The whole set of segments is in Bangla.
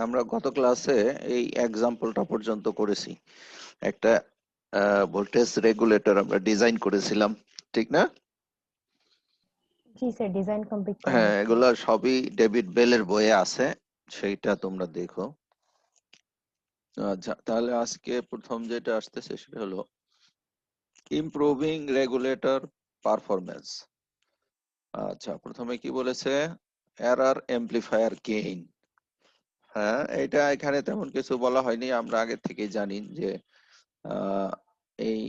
আমরা গত ক্লাসে এই এক্সাম্পলটা পর্যন্ত করেছি। একটা ভোল্টেজ রেগুলেটর আমরা ডিজাইন করেছিলাম, ঠিক না? জি স্যার, ডিজাইন কমপ্লিট করা হ্যাঁ, হচ্ছে। এগুলা সবই ডেভিড বেলের বইয়ে আছে, সেইটা তোমরা দেখো। আচ্ছা, তাহলে আজকে প্রথম যেটা আসতেছে সেটা হলো ইমপ্রুভিং রেগুলেটর পারফরম্যান্স। আচ্ছা, প্রথমে কি বলেছে? Error amplifier gain. হ্যাঁ, এটা এখানে তেমন কিছু বলা হয়নি, আমরা আগে থেকেই জানি যে এই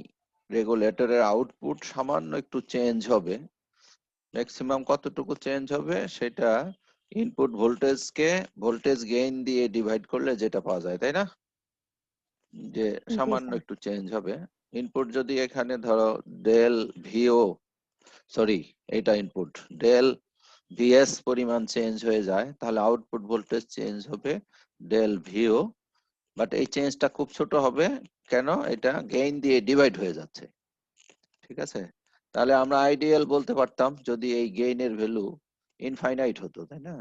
রেগুলেটরের আউটপুট সামান্য একটু চেঞ্জ হবে। ম্যাক্সিমাম কতটুকু চেঞ্জ হবে সেটা ইনপুট ভোল্টেজকে ভোল্টেজ গেইন দিয়ে ডিভাইড করলে যেটা পাওয়া যায়, তাই না? যে জি সামান্য স্যার। একটু চেঞ্জ হবে। ইনপুট যদি এখানে ধরো ডেল ভিও, সরি, এটা ইনপুট ডেল ভিএস পরিমাণ চেঞ্জ হয়ে যায়, তাহলে আউটপুট ভোল্টেজ চেঞ্জ হবে ডেল ভিও। বাট এই চেঞ্জটা খুব ছোট হবে, কেন? এটা গেইন দিয়ে ডিভাইড হয়ে যাচ্ছে, ঠিক আছে? তাহলে আমরা আইডিয়াল বলতে পারতাম যদি এই গেইনের ভ্যালু ইনফাইনাইট হতো, তাই না?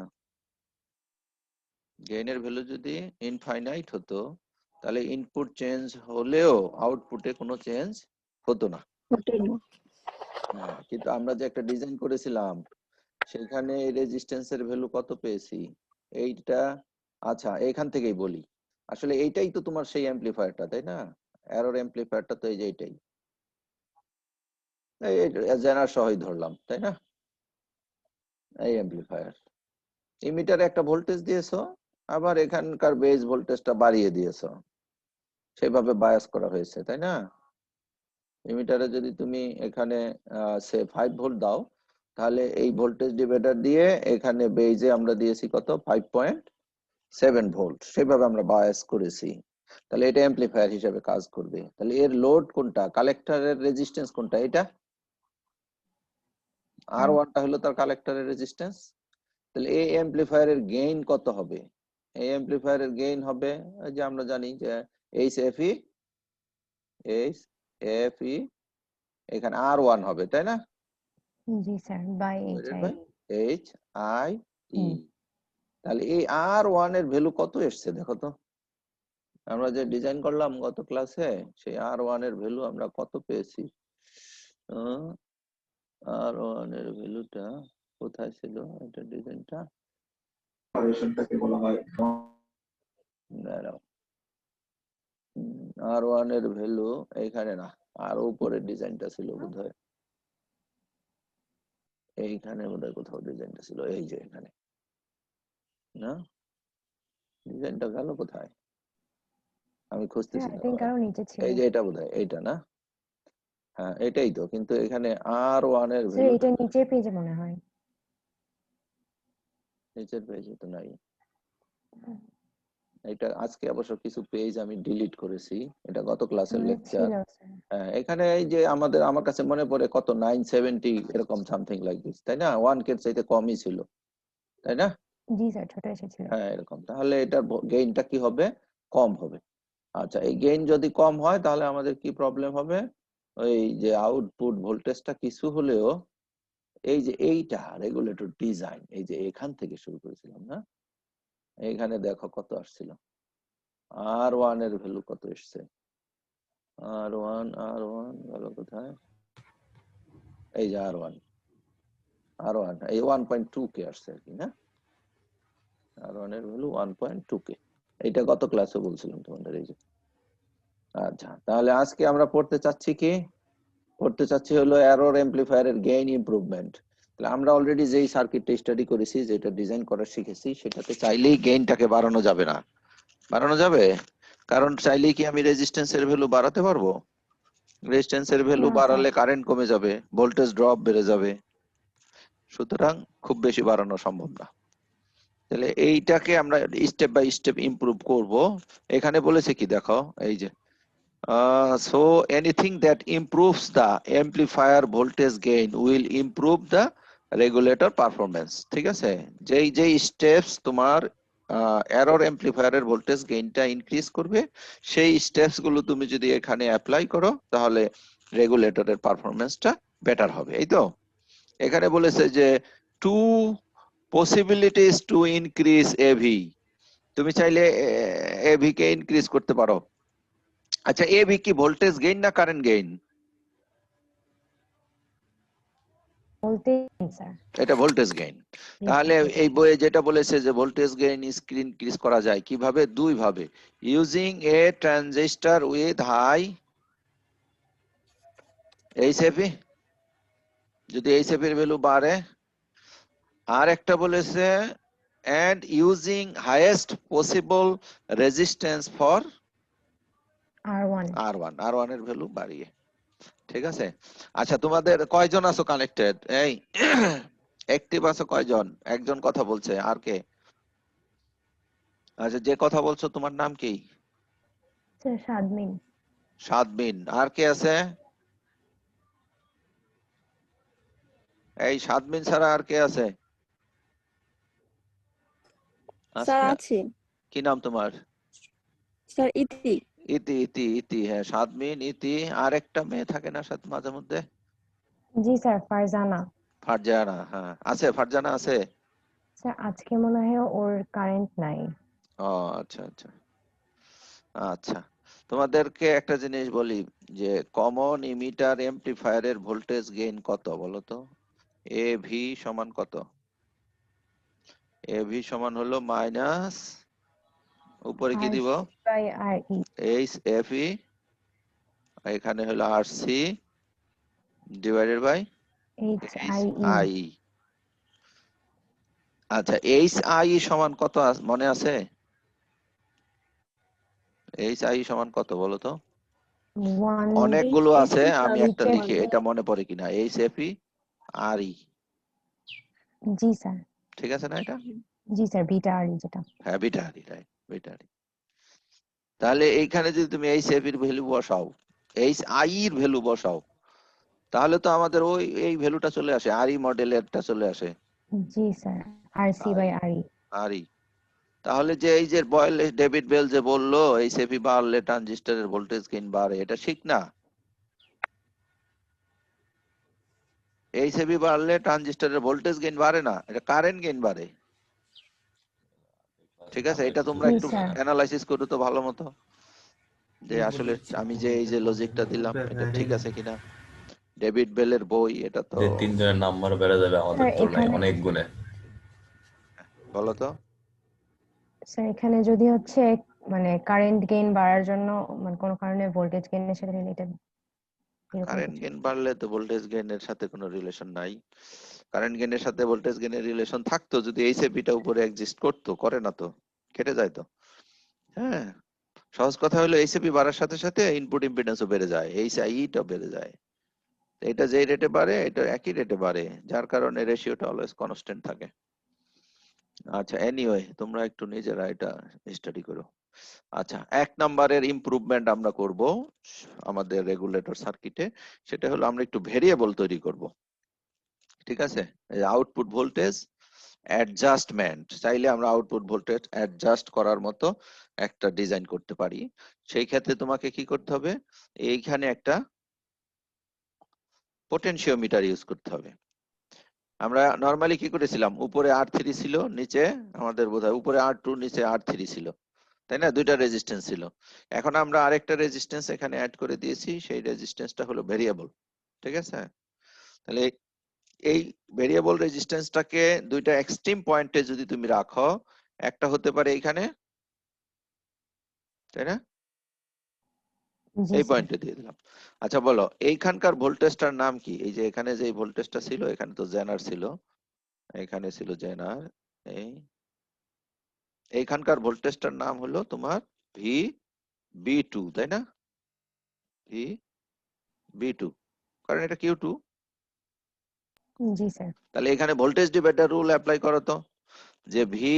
গেইনের ভ্যালু যদি ইনফাইনাইট হতো তাহলে ইনপুট চেঞ্জ হলেও আউটপুটে কোনো চেঞ্জ হতো না। হ্যাঁ, কিন্তু আমরা যে একটা ডিজাইন করেছিলাম সেখানে রেজিস্ট্যান্সের ভ্যালু কত পেয়েছি? এইটা। আচ্ছা, এখান থেকেই বলি, আসলে এইটাই তো তোমার সেই অ্যাম্পলিফায়ারটা, তাই না? এরর অ্যাম্পলিফায়ারটা তো এই যে এইটাই, এই জেনার সহই ধরলাম, তাই না? এই অ্যাম্পলিফায়ার ইমিটারে একটা ভোল্টেজ দিয়েছো, আবার এখানকার বেস ভোল্টেজটা বাড়িয়ে দিয়েছো, সেভাবে বায়াস করা হয়েছে, তাই না? ইমিটারে যদি তুমি এখানে সে 5 ভোল্ট দাও, তাহলে এই ভোল্টেজ ডিভাইডার দিয়ে এখানে বেজে আমরা দিয়েছি কত? 5.7 ভোল্ট, সেভাবে আমরা বায়াস করেছি। তাহলে এটা অ্যাম্পলিফায়ার হিসেবে কাজ করবে। তাহলে এর লোড কোনটা? কালেক্টরের রেজিস্ট্যান্স কোনটা? এটা R1টা হলো তার কালেক্টরের রেজিস্ট্যান্স। তাহলে এই অ্যাম্পলিফায়ারের গেইন কত হবে? এই অ্যাম্পলিফায়ারের গেইন হবে, যে আমরা জানি যে এইচ এফ ই এখানে R1 হবে, তাই না? জি sir, by HI. H I E. তাহলে এই R1 এর ভ্যালু কত এসছে দেখো তো। আমরা যে ডিজাইন করলাম গত ক্লাসে, সেই R1 এর ভ্যালু আমরা কত পেয়েছি? R1 এর ভ্যালুটা কোথায় ছিল? এটা ডিজাইনটা অপারেশনটাকে বলা হয় R1 এর ভ্যালু এইখানে না, আর উপরের ডিজাইনটা ছিল বোধহয়, এইখানে বোধহয় কোথাও ডিজাইনটা ছিল, এই যে এখানে না, ডিজাইনটা গেল কোথায়? আমি খুঁজতেছি আই না, থিংক আরো নিচে ছিল। এই যে এটা বোধহয়, এইটা না? হ্যাঁ, এটাই তো। কিন্তু এখানে R1 এর স্যার ভ্যালুটা এটা নিচের পেজে মনে হয়। নিচের পেজে তো নাই। এটা আজকে অবশ্য কিছু পেজ আমি ডিলিট করেছি, এটা গত ক্লাসের লেকচার। ছিল স্যার। এখানে এই যে আমার কাছে মনে পড়ে কত 970 এরকম সামথিং লাইক দিস, তাই না? 1 কে চাইতে কমই ছিল, তাই না? জি স্যার, ছোট এসেছিল। হ্যাঁ, এরকম। তাহলে এটার গেইনটা কি হবে? কম হবে। আচ্ছা, এই গেইন যদি কম হয় তাহলে আমাদের কি প্রবলেম হবে? ওই যে আউটপুট ভোল্টেজটা কিছু হলেও, এই যে এইটা রেগুলেটর ডিজাইন, এই যে এখান থেকে শুরু করেছিলাম না, এইখানে দেখো কত আসছিল। R1 এর ভ্যালু কত এসছে? আর ওয়ান গেল কোথায়? এই যে আর ওয়ান এই 1.2 কে আসছে আর কি, না? R1 এর ভ্যালু 1.2 কে, এইটা গত ক্লাসে বলছিলাম তোমাদের, এই যে। আচ্ছা, তাহলে আজকে আমরা পড়তে চাচ্ছি হলো এরর এমপ্লিফায়ারের গেইন ইমপ্রুভমেন্ট। তাহলে আমরা অলরেডি যেই সার্কিটটা স্টাডি করেছি, যেটা ডিজাইন করা শিখেছি, সেটাতে চাইলেই গেইনটাকে বাড়ানো যাবে না। বাড়ানো যাবে, কারণ চাইলেই কি আমি রেজিস্ট্যান্সের ভ্যালু বাড়াতে পারবো? রেজিস্ট্যান্সের ভ্যালু না স্যার। বাড়ালে কারেন্ট কমে যাবে, ভোল্টেজ ড্রপ বেড়ে যাবে, সুতরাং খুব বেশি বাড়ানো সম্ভব না। তাহলে এইটাকে আমরা স্টেপ বাই স্টেপ ইমপ্রুভ করব। এখানে বলেছে কি দেখো, এই যে so anything that improves the amplifier voltage gain will improve the regulator performance, ঠিক আছে? যেই যেই স্টেপস তোমার এরর অ্যাম্পলিফায়ারের ভোল্টেজ গেইনটা ইনক্রিজ করবে, সেই স্টেপস গুলো তুমি যদি এখানে অ্যাপ্লাই করো তাহলে রেগুলেটরের পারফরম্যান্সটা বেটার হবে, এই তো। এখানে বলেছে যে two possibilities to increase AV, তুমি চাইলে এবি কে ইনক্রিজ করতে পারো। আচ্ছা, এবি কি ভোল্টেজ গেইন না কারেন্ট গেইন? বলতে স্যার। এটা ভোল্টেজ গেইন। জি তাহলে স্যার। এই বইয়ে যেটা বলেছে যে ভোল্টেজ গেইন ইনক্রিজ করা যায় কিভাবে? দুই ভাবে, using a transistor with high HFE, যদি এইচএফি এর ভ্যালু বাড়ে, আর একটা বলেছে and using highest possible resistance for R1 R1 এর ভ্যালু বাড়িয়ে। ঠিক আছে। আচ্ছা, তোমাদের কয়জন আছো কানেক্টেড? এই অ্যাক্টিভ আছো কয়জন? একজন কথা বলছে, আর কে? আচ্ছা, যে কথা বলছো তোমার নাম কি? স্যার শাদমিন। সাদবিন। আর কে আছে? এই সাদবিন ছাড়া আর কে আছে? স্যার আচ্ছা, আছি। কি নাম তোমার? স্যার ইতি। ইতি। ইতি, ইতি, হ্যাঁ সাদবিন, ইতি। আর একটা মেয়ে থাকে না সাথে মাঝে মধ্যে? জি স্যার, ফারজানা। ফারজানা, হ্যাঁ আছে, ফারজানা আছে। স্যার আজকে মনে হয় ওর কারেন্ট নাই। ও আচ্ছা আচ্ছা আচ্ছা। তোমাদেরকে একটা জিনিস বলি, যে কমন ইমিটার এমপ্লিফায়ারের ভোল্টেজ গেইন কত বলো তো? এ ভি সমান কত? এ ভি সমান হলো মাইনাস, উপরে কি দিব? RC/RE। এইচ এফ ই, এখানে হলো R C divided by H HIE। I. আচ্ছা, এইচ আই সমান কত মনে আছে? এইচ আই সমান কত বলো তো? 1। অনেকগুলো আছে, HFE আমি একটা সমান লিখি, এটা মনে পড়ে কিনা। এইচ এফ ই আর ই, জি স্যার। ঠিক আছে না এটা? জি স্যার, বিটা RE যেটা। হ্যাঁ বিটারি, রাইট, বিটারি। তাহলে এইখানে যদি তুমি এইচ এফ এর ভ্যালু বসাও, এইচ আই এর ভ্যালু বসাও, তাহলে তো আমাদের ওই এই ভ্যালুটা চলে আসে, আর ই মডেলেরটা চলে আসে। জি স্যার, RC/RE। আর ই, তাহলে যে এই যে ডেভিড বেল যে বললো এইচ এফ ই বাড়লে ট্রানজিস্টরের ভোল্টেজ গেইন বাড়ে, এটা ঠিক না? এইচ এফ ই বাড়লে ট্রানজিস্টরের ভোল্টেজ গেইন বাড়ে না, এটা কারেন্ট গেইন বাড়ে। ঠিক আছে, এটা তোমরা জি একটু স্যার। অ্যানালাইসিস করো তো ভালো মতো, যে আসলে আমি যে এই যে লজিকটা দিলাম এটা ঠিক আছে কিনা। ডেভিড বেলের বই, এটা তো। যে তিনজনের নাম্বার বেড়ে যাবে আমাদের স্যার তুলনায় এখানে অনেক গুণে। বলো তো। স্যার এখানে যদি হচ্ছে মানে কারেন্ট গেইন বাড়ার জন্য মানে কোনো কারণে ভোল্টেজ গেইনের সাথে রিলেটেড এরকম কারেন্ট কিছু। গেইন বাড়লে তো ভোল্টেজ গেইনের সাথে কোনো রিলেশন নাই। কারেন্ট গেইনের সাথে ভোল্টেজ গেইনের রিলেশন থাকতো যদি এইচএফিটা উপরে এক্সিস্ট করতো, করে না তো, কেটে যায় তো। হ্যাঁ, সহজ কথা হলো এইচএফি বাড়ার সাথে সাথে ইনপুট ইম্পিডেন্সও বেড়ে যায়, এইচআইটা বেড়ে যায়। এটা যেই রেটে বাড়ে এটা একই রেটে বাড়ে, যার কারণে রেশিওটা অলওয়েজ কনস্ট্যান্ট থাকে। আচ্ছা, এনিওয়ে তোমরা একটু নিজেরা এটা স্টাডি করো। আচ্ছা, এক নম্বরের ইমপ্রুভমেন্ট আমরা করব আমাদের রেগুলেটর সার্কিটে, সেটা হলো আমরা একটু ভেরিয়েবল তৈরি করব। ঠিক আছে, আউটপুট ভোল্টেজ অ্যাডজাস্টমেন্ট, চাইলে আমরা আউটপুট ভোল্টেজ অ্যাডজাস্ট করার মতো একটা ডিজাইন করতে পারি। সেই ক্ষেত্রে তোমাকে কি করতে হবে, এইখানে একটা পোটেনশিওমিটার ইউজ করতে হবে। আমরা নরমালি কি করেছিলাম, উপরে R3 ছিল, নিচে আমাদের বোধহয় উপরে R2 নিচে R3 ছিল, তাই না? দুইটা রেজিস্ট্যান্স ছিল। এখন আমরা আরেকটা রেজিস্ট্যান্স এখানে অ্যাড করে দিয়েছি, সেই রেজিস্ট্যান্সটা হলো ভেরিয়েবল। ঠিক আছে, তাহলে এই ভেরিয়েবল রেজিস্ট্যান্সটাকে দুইটা এক্সট্রিম পয়েন্টে যদি তুমি রাখো, একটা হতে পারে এইখানে, তাই না? জি এই স্যার। পয়েন্টে দিয়ে দিলাম। আচ্ছা বলো, এইখানকার ভোল্টেজটার নাম কি? এই যে এখানে যে ভোল্টেজটা ছিল, এখানে তো জেনার ছিল, এখানে ছিল জেনার, এই এইখানকার ভোল্টেজটার নাম হলো তোমার ভি বি টু, তাই না? ভি বি টু, কারণ এটা কিউ টু। জি স্যার। তাহলে এখানে ভোল্টেজ ডিভাইডার রুল অ্যাপ্লাই করো তো, যে ভি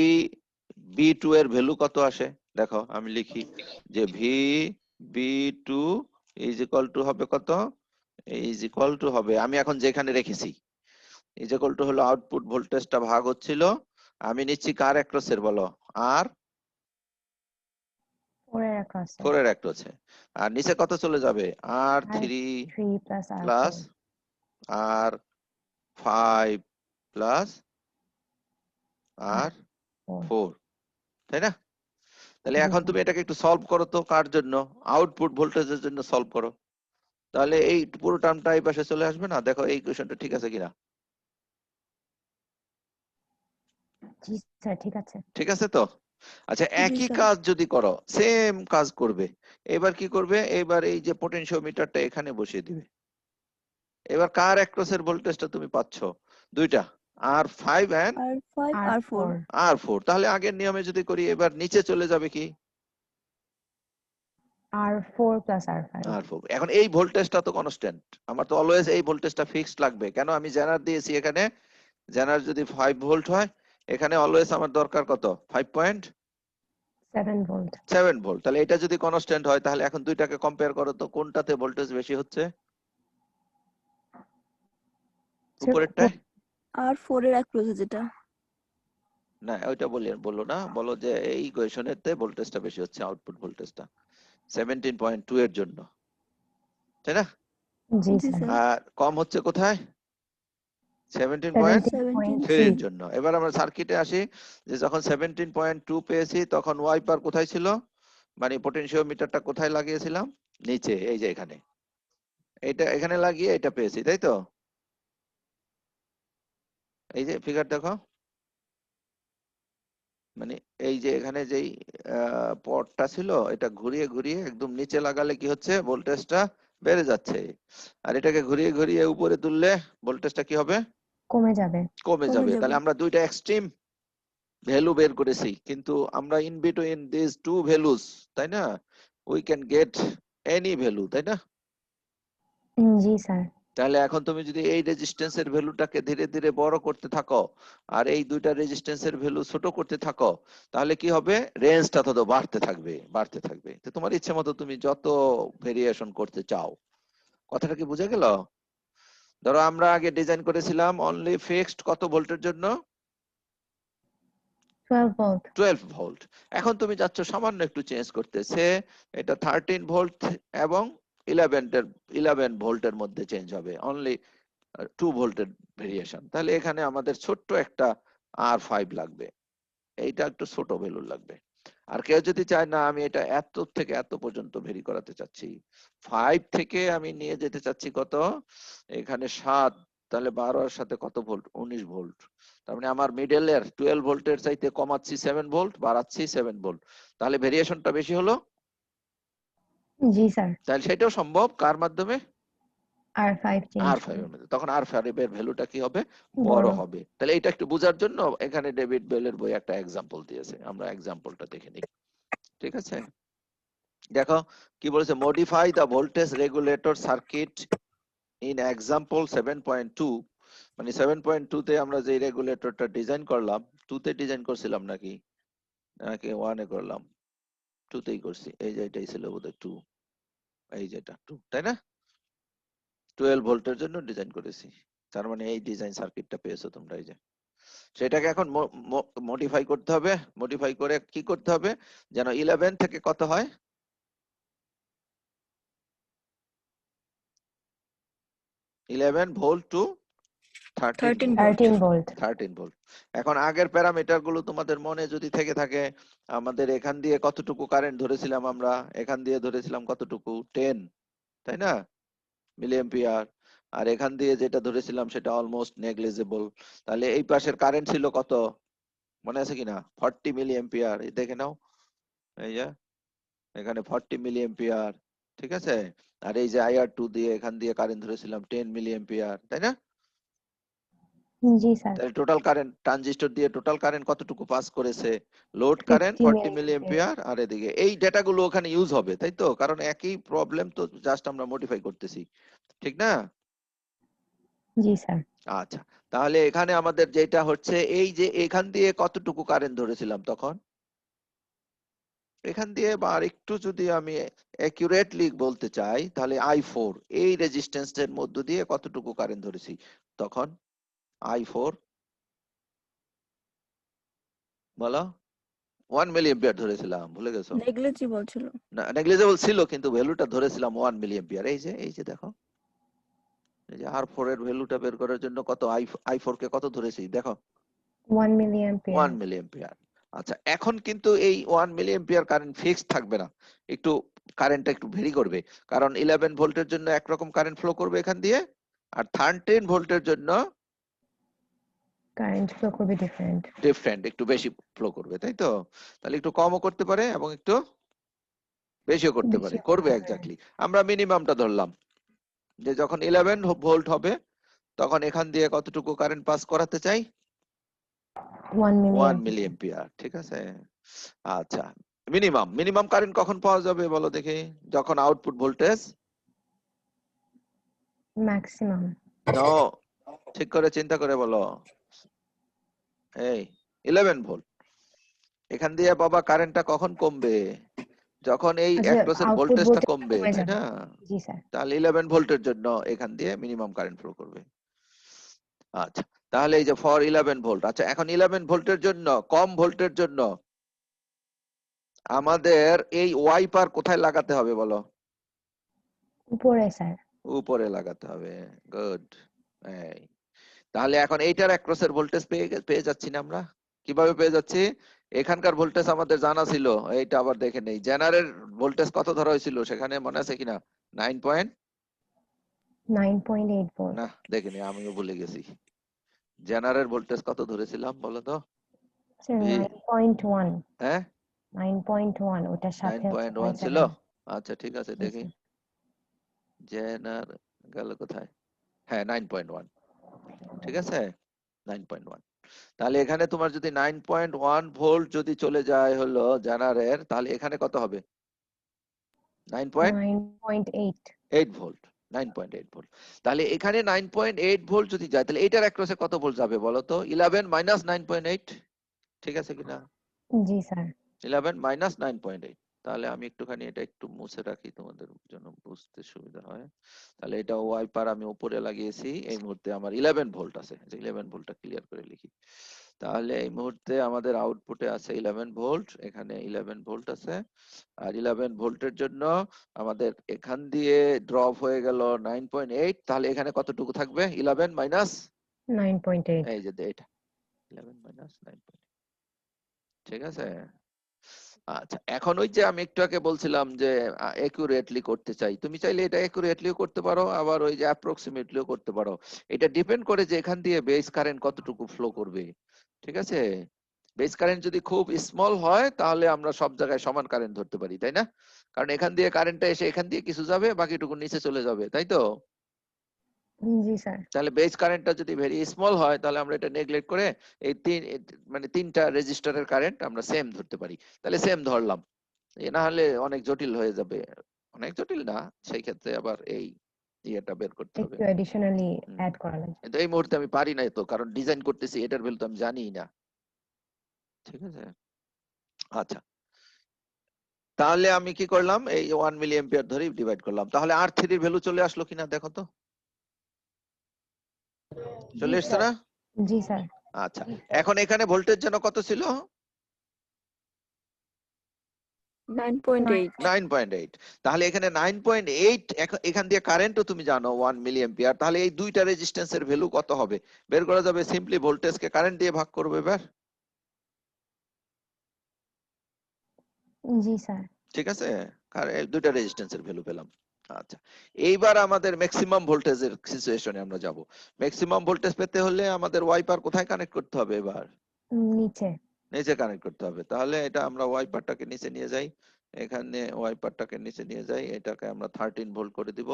বি টু এর ভ্যালু কত আসে। দেখো আমি লিখি, যে V B two is equal to হবে কত, ইজ ইকুয়াল টু হবে, আমি এখন যেখানে রেখেছি, ইজ ইকুয়াল টু হলো আউটপুট ভোল্টেজটা ভাগ হচ্ছিল, আমি নিচ্ছি কার অ্যাক্রসের বলো, আর পরের ক্লাসে। ফোর এর অ্যাক্রসে, আর নিচে কত চলে যাবে, R three R3 plus plus R4। R five plus R R4। Four, তাই না? তাহলে জি, এখন স্যার। তুমি এটাকে একটু সলভ করো তো, কার জন্য? আউটপুট ভোল্টেজের জন্য সলভ করো। তাহলে এই পুরো টার্মটা এই পাশে চলে আসবে না? দেখো এই কোশ্চেনটা ঠিক আছে কিনা। জি স্যার, ঠিক আছে। ঠিক আছে তো? আচ্ছা, জি একই স্যার। কাজ যদি করো, সেম কাজ করবে। এবার কি করবে? এবার এই যে পোটেনশিওমিটারটা এখানে বসিয়ে দিবে। এবার কার অ্যাক্রসের ভোল্টেজটা তুমি পাচ্ছ? দুইটা, R5 and R5 R4 R4 R4। তাহলে আগের নিয়মে যদি করি, এবার নিচে চলে যাবে কি? R4 plus R5। R4। এখন এই ভোল্টেজটা তো কনস্ট্যান্ট, আমার তো অলওয়েজ এই ভোল্টেজটা ফিক্সড লাগবে। কেন? আমি জেনার দিয়েছি এখানে, জেনার যদি 5 ভোল্ট হয়, এখানে অলওয়েজ আমার দরকার কত? 7 ভোল্ট। 5.7 ভোল্ট। তাহলে এটা যদি কনস্ট্যান্ট হয়, তাহলে এখন দুইটাকে কম্পেয়ার করো তো, কোনটাতে ভোল্টেজ বেশি হচ্ছে? উপরেরটায়? R4 এর অ্যাক্রোস যেটা। না, ওইটা বললো না, বলো যে এই ইকুয়েশনেতে ভোল্টেজটা বেশি হচ্ছে, আউটপুট ভোল্টেজটা 17.2 এর জন্য, তাই না? জি জি স্যার। স্যার। আর কম হচ্ছে কোথায়? 17.3 17.3। এর জন্য। এবার আমরা সার্কিটে আসি, যে যখন 17.2 পেয়েছি, তখন ওয়াইপার কোথায় ছিল? মানে পোটেনশিওমিটারটা কোথায় লাগিয়েছিলাম? নিচে, এই যে এখানে। এটা এখানে লাগিয়ে এটা পেয়েছি, তাই তো? এই যে ফিগার দেখো, মানে এই যে এখানে যেই পটটা ছিল, এটা ঘুরিয়ে ঘুরিয়ে একদম নিচে লাগালে কি হচ্ছে? ভোল্টেজটা বেড়ে যাচ্ছে। আর এটাকে ঘুরিয়ে ঘুরিয়ে উপরে তুললে ভোল্টেজটা কি হবে? কমে যাবে। কমে যাবে। তাহলে আমরা দুইটা এক্সট্রিম ভ্যালু বের করেছি, কিন্তু আমরা in between this two values, তাই না, we can get any value, তাই না? জি স্যার। তাহলে এখন তুমি যদি এই রেজিস্ট্যান্সের ভ্যালুটাকে ধীরে ধীরে বড় করতে থাকো, আর এই দুইটা রেজিস্ট্যান্সের ভ্যালু ছোট করতে থাকো, তাহলে কি হবে? রেঞ্জটা তত বাড়তে থাকবে, বাড়তে থাকবে। তো তোমার ইচ্ছে মতো তুমি যত ভেরিয়েশন করতে চাও। কথাটা কি বুঝে গেল? ধরো আমরা আগে ডিজাইন করেছিলাম অনলি ফিক্সড কত ভোল্টের জন্য? 12 ভোল্ট। 12 ভোল্ট। এখন তুমি যাচ্ছ সামান্য একটু চেঞ্জ করতে, সে এটা 13 ভোল্ট এবং 11 ভোল্টের মধ্যে চেঞ্জ হবে, অনলি 2 ভোল্টের ভেরিয়েশন। তাহলে এখানে আমাদের ছোট্ট একটা R5 লাগবে, এইটা একটু ছোট ভ্যালু লাগবে। আর কেউ যদি চায় না, আমি এটা এত থেকে এত পর্যন্ত ভেরি করাতে চাচ্ছি, 5 থেকে আমি নিয়ে যেতে চাচ্ছি কত? এখানে 7, তাহলে 12 এর সাথে কত ভোল্ট? 19 ভোল্ট। তার মানে আমার মিডল এর 12 ভোল্টের চাইতে কমাচ্ছি 7 ভোল্ট, বাড়াচ্ছি 7 ভোল্ট। তাহলে ভেরিয়েশনটা বেশি হলো। জি স্যার। তাহলে সেটাও সম্ভব কার মাধ্যমে? R5 চেঞ্জ R5 এর মধ্যে। তখন R5 এর ভ্যালুটা কি হবে? বড় বড়। হবে। তাহলে এটা একটু বোঝার জন্য এখানে ডেভিড বেলের বই একটা এক্সাম্পল দিয়েছে, আমরা এক্সাম্পলটা দেখে নিই। ঠিক আছে, দেখো কি বলেছে? Modify the voltage regulator circuit in example 7.2। মানে 7.2 তে আমরা যে রেগুলেটরটা ডিজাইন করলাম, 2 তে ডিজাইন করছিলাম নাকি 1 এ করলাম? 2 তেই করছি। এই যে এটাই ছিল বোধহয় 2, এই যেটা 2, তাই না? 12 ভোল্টের জন্য ডিজাইন করেছি। তার মানে এই ডিজাইন সার্কিটটা পেয়েছো তোমরা, এই যে। সেটাকে এখন মডিফাই করতে হবে। মডিফাই করে কি করতে হবে? যেন 11 থেকে কত হয়? 11 volt to 13 13 volt. Volt. 13 volt. 13 volt. এখন আগের প্যারামিটার গুলো তোমাদের মনে যদি থেকে থাকে, আমাদের এখান দিয়ে কতটুকু কারেন্ট ধরেছিলাম আমরা? এখান দিয়ে ধরেছিলাম কতটুকু? 10, তাই না, মিলি এম্পিয়ার। আর এখান দিয়ে যেটা ধরেছিলাম সেটা অলমোস্ট নেগলিজেবল। তাহলে এই পাশের কারেন্ট ছিল কত? মনে আছে কিনা? 40 মিলি এম্পিয়ার। দেখে নাও, এই যে এখানে 40 মিলি এম্পিয়ার। ঠিক আছে। আর এই যে IR2 দিয়ে এখান দিয়ে কারেন্ট ধরেছিলাম 10 মিলি এম্পিয়ার, তাই না? জি স্যার। তাহলে টোটাল কারেন্ট, ট্রানজিস্টর দিয়ে টোটাল কারেন্ট কতটুকু পাস করেছে? লোড কারেন্ট 50 40 মিলি মিলিঅ্যাম্পিয়ার। এম্পিয়ার। আর এদিকে এই ডেটাগুলো ওখানে ইউজ হবে, তাই তো? কারণ একই প্রবলেম তো, জাস্ট আমরা মডিফাই করতেছি, ঠিক না? জি স্যার। আচ্ছা, তাহলে এখানে আমাদের যেটা হচ্ছে, এই যে এখান দিয়ে কতটুকু কারেন্ট ধরেছিলাম তখন? এখান দিয়ে, বা একটু যদি আমি অ্যাকুরেটলি বলতে চাই, তাহলে I4 এই রেজিস্ট্যান্সের মধ্য দিয়ে কতটুকু কারেন্ট ধরেছি তখন? I4 বলো। 1 মিলি এম্পিয়ার ধরেছিলাম, ভুলে গেছো? নেগলিজিবল ছিল। না, নেগলিজেবল ছিল, কিন্তু ভ্যালুটা ধরেছিলাম 1 মিলি এম্পিয়ার। এই যে দেখো, এই যে R4 এর ভ্যালুটা বের করার জন্য কত I4 কে কত ধরেছি দেখো? 1 মিলিঅ্যাম্পিয়ার। 1 মিলি এম্পিয়ার। আচ্ছা, এখন কিন্তু এই 1 মিলি এম্পিয়ার কারেন্ট ফিক্সড থাকবে না, একটু কারেন্টটা একটু ভেরি করবে, কারণ 11 ভোল্টের জন্য একরকম কারেন্ট ফ্লো করবে এখান দিয়ে, আর 13 ভোল্টের জন্য কারেন্ট ফ্লো করবে ডিফারেন্ট। ডিফারেন্ট, একটু বেশি ফ্লো করবে, তাই তো? তাহলে একটু কমও করতে পারে এবং একটু বেশিও করতে পারে, বেশিও করবে করতে পারে। এক্স্যাক্টলি। আমরা মিনিমামটা ধরলাম যে যখন 11 ভোল্ট হবে তখন এখান দিয়ে কতটুকু কারেন্ট পাস করাতে চাই? 1 মিলি 1 মিলি এম্পিয়ার, ঠিক আছে। আচ্ছা, মিনিমাম কারেন্ট কখন পাওয়া যাবে বলো দেখি? যখন আউটপুট ভোল্টেজ ম্যাক্সিমাম। নো, ঠিক করে চিন্তা করে বলো। এই 11 ভোল্ট, এখান দিয়ে বাবা কারেন্টটা কখন কমবে? যখন এই আচ্ছা, অ্যাক্রসের আউটপুট ভোল্টেজটা ভোল্টেজ কমবে, কমে তাই যাবে। না? জি স্যার। তাহলে 11 ভোল্টের জন্য এখান দিয়ে মিনিমাম কারেন্ট ফ্লো করবে। আচ্ছা, তাহলে এই যে ফর 11 ভোল্ট, আচ্ছা এখন 11 ভোল্টের জন্য, কম ভোল্টের জন্য আমাদের এই ওয়াইপার কোথায় লাগাতে হবে বলো? উপরে স্যার। উপরে লাগাতে হবে, গুড। এই তাহলে এখন এইটার অ্যাক্রসের ভোল্টেজ পেয়ে যাচ্ছি না আমরা? কিভাবে পেয়ে যাচ্ছি? এখানকার ভোল্টেজ আমাদের জানা ছিল, এইটা আবার দেখে নেই। জেনারেল ভোল্টেজ কত ধরা হয়েছিল সেখানে, মনে আছে কিনা? 9 পয়েন্ট 9.8 ভোল্ট। না, দেখিনি, আমিও ভুলে গেছি। জেনারেল ভোল্টেজ কত ধরেছিলাম বলো তো? Sir V 9.1। হ্যাঁ 9.1 ওটার সাথে হচ্ছে 9.1 ছিল। 0.7। আচ্ছা ঠিক আছে, জি দেখি স্যার। জেনার গেল কোথায়? হ্যাঁ 9.1, ঠিক আছে 9.1। তাহলে এখানে তোমার যদি 9.1 ভোল্ট যদি চলে যায় হলো জেনারের, তাহলে এখানে কত হবে? 9.8 9.8। Volt, 9.8 volt. তাহলে এখানে 9.8 ভোল্ট যদি যায়, তাহলে এটার অ্যাক্রসে কত ভোল্ট যাবে বলো তো? 11 মাইনাস 9.8, ঠিক আছে কিনা? জি স্যার। 11 মাইনাস 9.8। তাহলে আমি একটুখানি এটা একটু মুছে রাখি তোমাদের জন্য বুঝতে সুবিধা হয়। তাহলে এটা ওয়াইপার আমি উপরে লাগিয়েছি, এই মুহূর্তে আমার 11 ভোল্ট আছে, 11 ভোল্টটা ক্লিয়ার করে লিখি। তাহলে এই মুহূর্তে আমাদের আউটপুটে আছে 11 ভোল্ট, এখানে 11 ভোল্ট আছে। আর 11 ভোল্টের জন্য আমাদের এখান দিয়ে ড্রপ হয়ে গেল 9.8, তাহলে এখানে কতটুকু থাকবে? 11 মাইনাস 9.8। এই যে এটা 11 মাইনাস 9, ঠিক আছে। আচ্ছা, এখন ওই যে আমি একটু আগে বলছিলাম যে একুরেটলি করতে চাই, তুমি চাইলে এটা একুরেটলিও করতে পারো, আবার ওই যে অ্যাপ্রক্সিমেটলিও করতে পারো। এটা ডিপেন্ড করে যে এখান দিয়ে বেস কারেন্ট কতটুকু ফ্লো করবে, ঠিক আছে। বেস কারেন্ট যদি খুব স্মল হয় তাহলে আমরা সব জায়গায় সমান কারেন্ট ধরতে পারি, তাই না? কারণ এখান দিয়ে কারেন্টটা এসে এখান দিয়ে কিছু যাবে, বাকিটুকু নিচে চলে যাবে, তাই তো? জি স্যার। তাহলে বেস কারেন্টটা যদি ভেরি স্মল হয় তাহলে আমরা এটা নেগলেক্ট করে এই মানে তিনটা রেজিস্টারের কারেন্ট আমরা সেম ধরতে পারি। তাহলে সেম ধরলাম, এ না হলে অনেক জটিল হয়ে যাবে। অনেক জটিল না, সেই ক্ষেত্রে আবার এই ইয়েটা বের করতে হবে। একটু অ্যাডিশনালি হুম। অ্যাড করা লাগবে। কিন্তু এই মুহূর্তে আমি পারি না তো, কারণ ডিজাইন করতেছি, এটার ভ্যালু তো আমি জানিই না, ঠিক আছে। আচ্ছা, তাহলে আমি কি করলাম? এই 1 মিলি এম্পিয়ার ধরে ডিভাইড করলাম। তাহলে R3 এর ভ্যালু চলে আসলো কিনা দেখো তো, চলে এসছে না? জি স্যার। আচ্ছা, এখন এখানে ভোল্টেজ যেন কত ছিল? 9.8। 9.8। তাহলে এখানে 9.8, এখান দিয়ে কারেন্টও তুমি জানো 1 মিলি এম্পিয়ার। তাহলে এই দুইটা রেজিস্ট্যান্সের ভ্যালু কত হবে বের করা যাবে? সিম্পলি ভোল্টেজকে কারেন্ট দিয়ে ভাগ করবে এবার, জি স্যার। ঠিক আছে। এই দুইটা রেজিস্ট্যান্সের ভ্যালু পেলাম। আচ্ছা, এইবার আমাদের ম্যাক্সিমাম ভোল্টেজের সিচুয়েশনে আমরা যাব। ম্যাক্সিমাম ভোল্টেজ পেতে হলে আমাদের ওয়াইপার কোথায় কানেক্ট করতে হবে? এবার নিচে। নিচে কানেক্ট করতে হবে। তাহলে এটা আমরা ওয়াইপারটাকে নিচে নিয়ে যাই, এখানে ওয়াইপারটাকে নিচে নিয়ে যাই, এটাকে আমরা 13 ভোল্ট করে দিব।